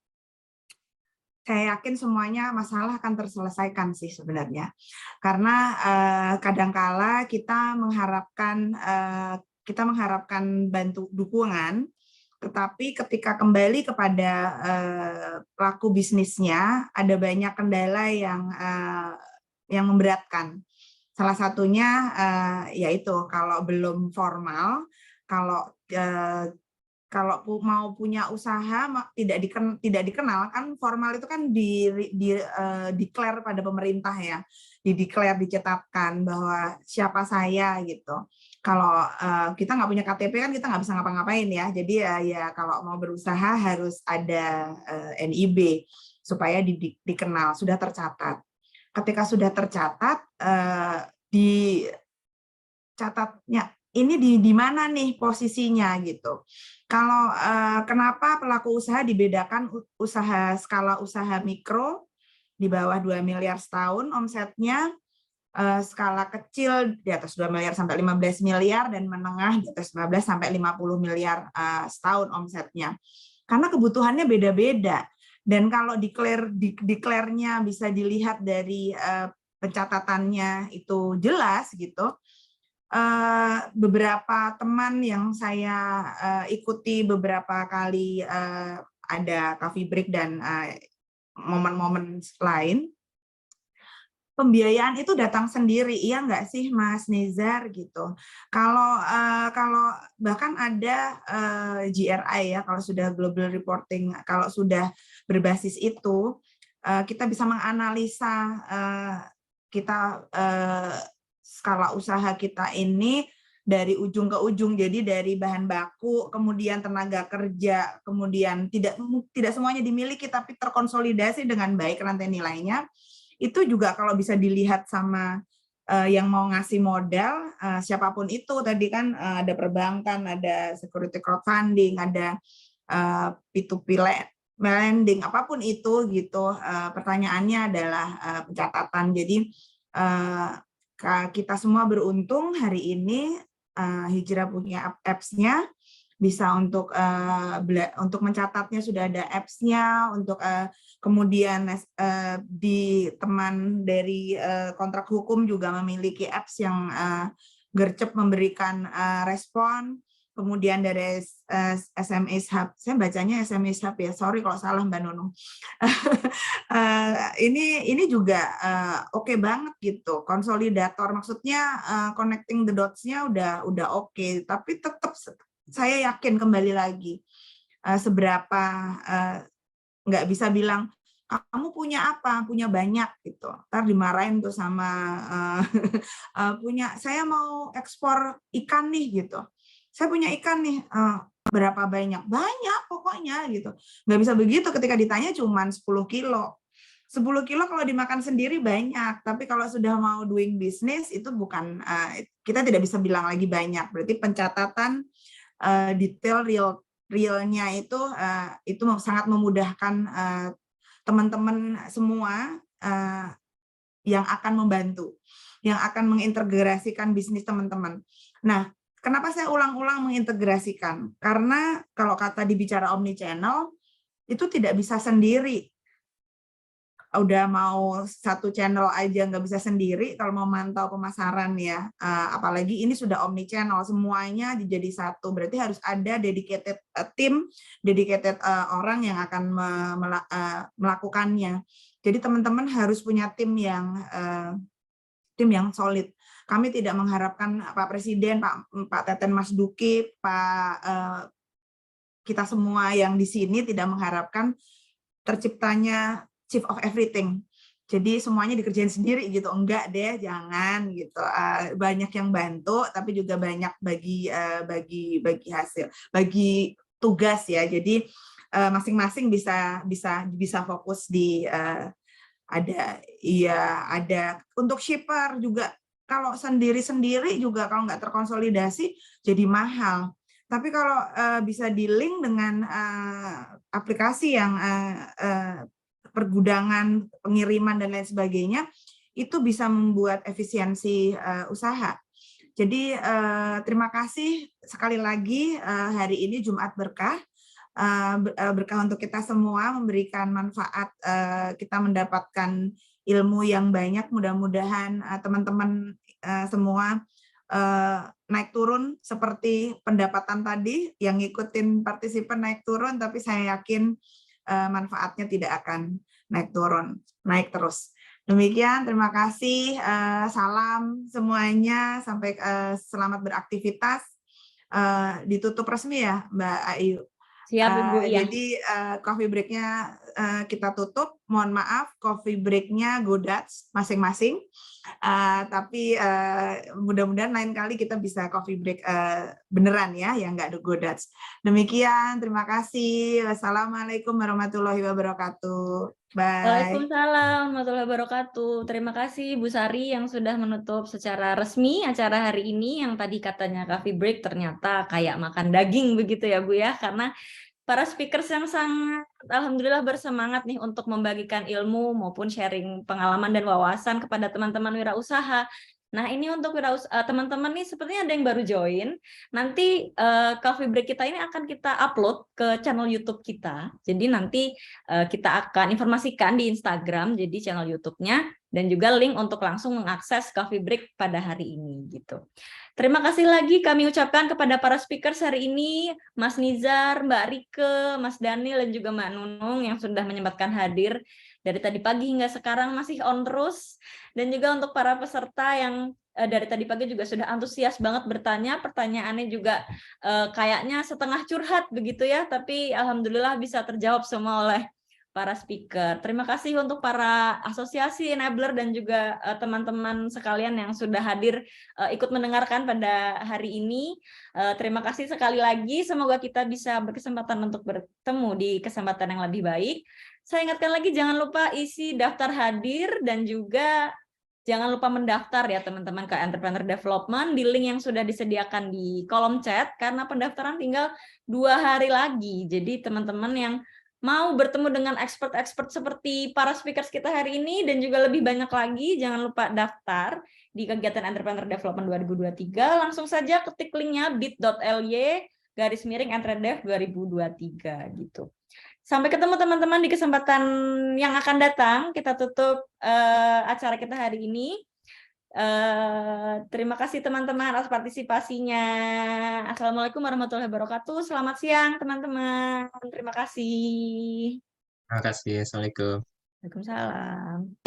Saya yakin semuanya masalah akan terselesaikan sih sebenarnya. Karena kadangkala kita mengharapkan dukungan, tetapi ketika kembali kepada pelaku bisnisnya ada banyak kendala yang memberatkan. Salah satunya yaitu kalau belum formal, kalau mau punya usaha tidak dikenal kan, formal itu kan declare pada pemerintah ya, dicetatkan bahwa siapa saya gitu. Kalau kita nggak punya KTP kan kita nggak bisa ngapa-ngapain ya. Jadi ya kalau mau berusaha harus ada NIB supaya dikenal, sudah tercatat. Ketika sudah tercatat, dicatatnya ini di mana nih posisinya gitu. Kalau kenapa pelaku usaha dibedakan usaha skala usaha mikro di bawah 2 miliar setahun omsetnya, skala kecil di atas 2 miliar sampai 15 miliar, dan menengah di atas 15 sampai 50 miliar setahun omsetnya. Karena kebutuhannya beda-beda. Dan kalau declare-nya bisa dilihat dari pencatatannya itu jelas gitu. Beberapa teman yang saya ikuti beberapa kali ada coffee break dan momen-momen lain, pembiayaan itu datang sendiri, iya nggak sih Mas Nizar gitu. Kalau bahkan ada GRI ya, kalau sudah global reporting, kalau sudah berbasis itu, kita bisa menganalisa kita skala usaha kita ini dari ujung ke ujung, jadi dari bahan baku, kemudian tenaga kerja, kemudian tidak semuanya dimiliki tapi terkonsolidasi dengan baik rantai nilainya. Itu juga kalau bisa dilihat sama yang mau ngasih modal, siapapun itu, tadi kan ada perbankan, ada security crowdfunding, ada P2P lending, apapun itu gitu. Pertanyaannya adalah pencatatan. Jadi kita semua beruntung hari ini Hijrah punya apps-nya, bisa untuk mencatatnya sudah ada apps-nya, untuk kemudian di teman dari kontrak hukum juga memiliki apps yang gercep memberikan respon. Kemudian dari SMS Hub, saya bacanya SMS Hub ya, sorry kalau salah Mbak Nunung. Ini juga oke banget gitu, konsolidator, maksudnya connecting the dots-nya udah oke, tapi tetap saya yakin kembali lagi seberapa nggak bisa bilang kamu punya apa, punya banyak gitu, ntar dimarahin tuh sama saya mau ekspor ikan nih gitu. Saya punya ikan nih, berapa banyak? Banyak pokoknya gitu. Nggak bisa begitu ketika ditanya cuma 10 kilo. 10 kilo kalau dimakan sendiri banyak, tapi kalau sudah mau doing business itu bukan, kita tidak bisa bilang lagi banyak. Berarti pencatatan detail realnya itu sangat memudahkan teman-teman semua yang akan membantu, yang akan mengintegrasikan bisnis teman-teman. Nah, kenapa saya ulang-ulang mengintegrasikan? Karena kalau kata dibicara omnichannel, itu tidak bisa sendiri. Udah mau satu channel aja nggak bisa sendiri kalau mau mantau pemasaran ya. Apalagi ini sudah omnichannel, semuanya jadi satu. Berarti harus ada dedicated team, dedicated orang yang akan melakukannya. Jadi teman-teman harus punya tim yang solid. Kami tidak mengharapkan Pak Presiden, Pak Teten Mas Duki, kita semua yang di sini tidak mengharapkan terciptanya chief of everything. Jadi semuanya dikerjain sendiri gitu. Enggak deh, jangan gitu. Banyak yang bantu, tapi juga banyak bagi hasil, bagi tugas ya. Jadi masing-masing bisa fokus di ada untuk shipper juga. Kalau sendiri-sendiri juga kalau nggak terkonsolidasi jadi mahal. Tapi kalau bisa di-link dengan aplikasi yang pergudangan, pengiriman, dan lain sebagainya, itu bisa membuat efisiensi usaha. Jadi terima kasih sekali lagi, hari ini Jumat Berkah. Berkah untuk kita semua, memberikan manfaat, kita mendapatkan ilmu yang banyak. Mudah-mudahan teman-teman semua naik turun seperti pendapatan tadi, yang ngikutin partisipan naik turun, tapi saya yakin manfaatnya tidak akan naik turun, naik terus. Demikian, terima kasih, salam semuanya, sampai selamat beraktivitas. Ditutup resmi ya Mbak Ayu. Siap Ibu, ya. Jadi coffee break-nya kita tutup. Mohon maaf, coffee break-nya Godats masing-masing. Tapi mudah-mudahan lain kali kita bisa coffee break beneran ya, yang nggak ada Godats. Demikian, terima kasih. Wassalamualaikum warahmatullahi wabarakatuh. Bye. Waalaikumsalam warahmatullahi wabarakatuh. Terima kasih Bu Sari yang sudah menutup secara resmi acara hari ini, yang tadi katanya coffee break ternyata kayak makan daging begitu ya Bu ya, karena para speakers yang sangat alhamdulillah bersemangat nih untuk membagikan ilmu maupun sharing pengalaman dan wawasan kepada teman-teman wirausaha. Nah, ini untuk teman-teman nih sepertinya ada yang baru join. Nanti coffee break kita ini akan kita upload ke channel YouTube kita. Jadi nanti kita akan informasikan di Instagram, jadi channel YouTube-nya, dan juga link untuk langsung mengakses coffee break pada hari ini gitu. Terima kasih lagi kami ucapkan kepada para speakers hari ini, Mas Nizar, Mbak Rike, Mas Daniel, dan juga Mbak Nunung yang sudah menyempatkan hadir. dari tadi pagi hingga sekarang masih on terus, dan juga untuk para peserta yang dari tadi pagi juga sudah antusias banget bertanya, pertanyaannya juga kayaknya setengah curhat begitu ya, tapi alhamdulillah bisa terjawab semua oleh para speaker. Terima kasih untuk para asosiasi enabler dan juga teman-teman sekalian yang sudah hadir ikut mendengarkan pada hari ini. Terima kasih sekali lagi, semoga kita bisa berkesempatan untuk bertemu di kesempatan yang lebih baik. Saya ingatkan lagi, jangan lupa isi daftar hadir dan juga jangan lupa mendaftar ya teman-teman ke Entrepreneur Development di link yang sudah disediakan di kolom chat, karena pendaftaran tinggal 2 hari lagi. Jadi teman-teman yang mau bertemu dengan expert-expert seperti para speakers kita hari ini dan juga lebih banyak lagi, jangan lupa daftar di kegiatan Entrepreneur Development 2023. Langsung saja ketik linknya bit.ly/entredev 2023 gitu. Sampai ketemu teman-teman di kesempatan yang akan datang. Kita tutup acara kita hari ini. Terima kasih teman-teman atas partisipasinya. Assalamualaikum warahmatullahi wabarakatuh. Selamat siang teman-teman. Terima kasih. Terima kasih. Assalamualaikum. Waalaikumsalam.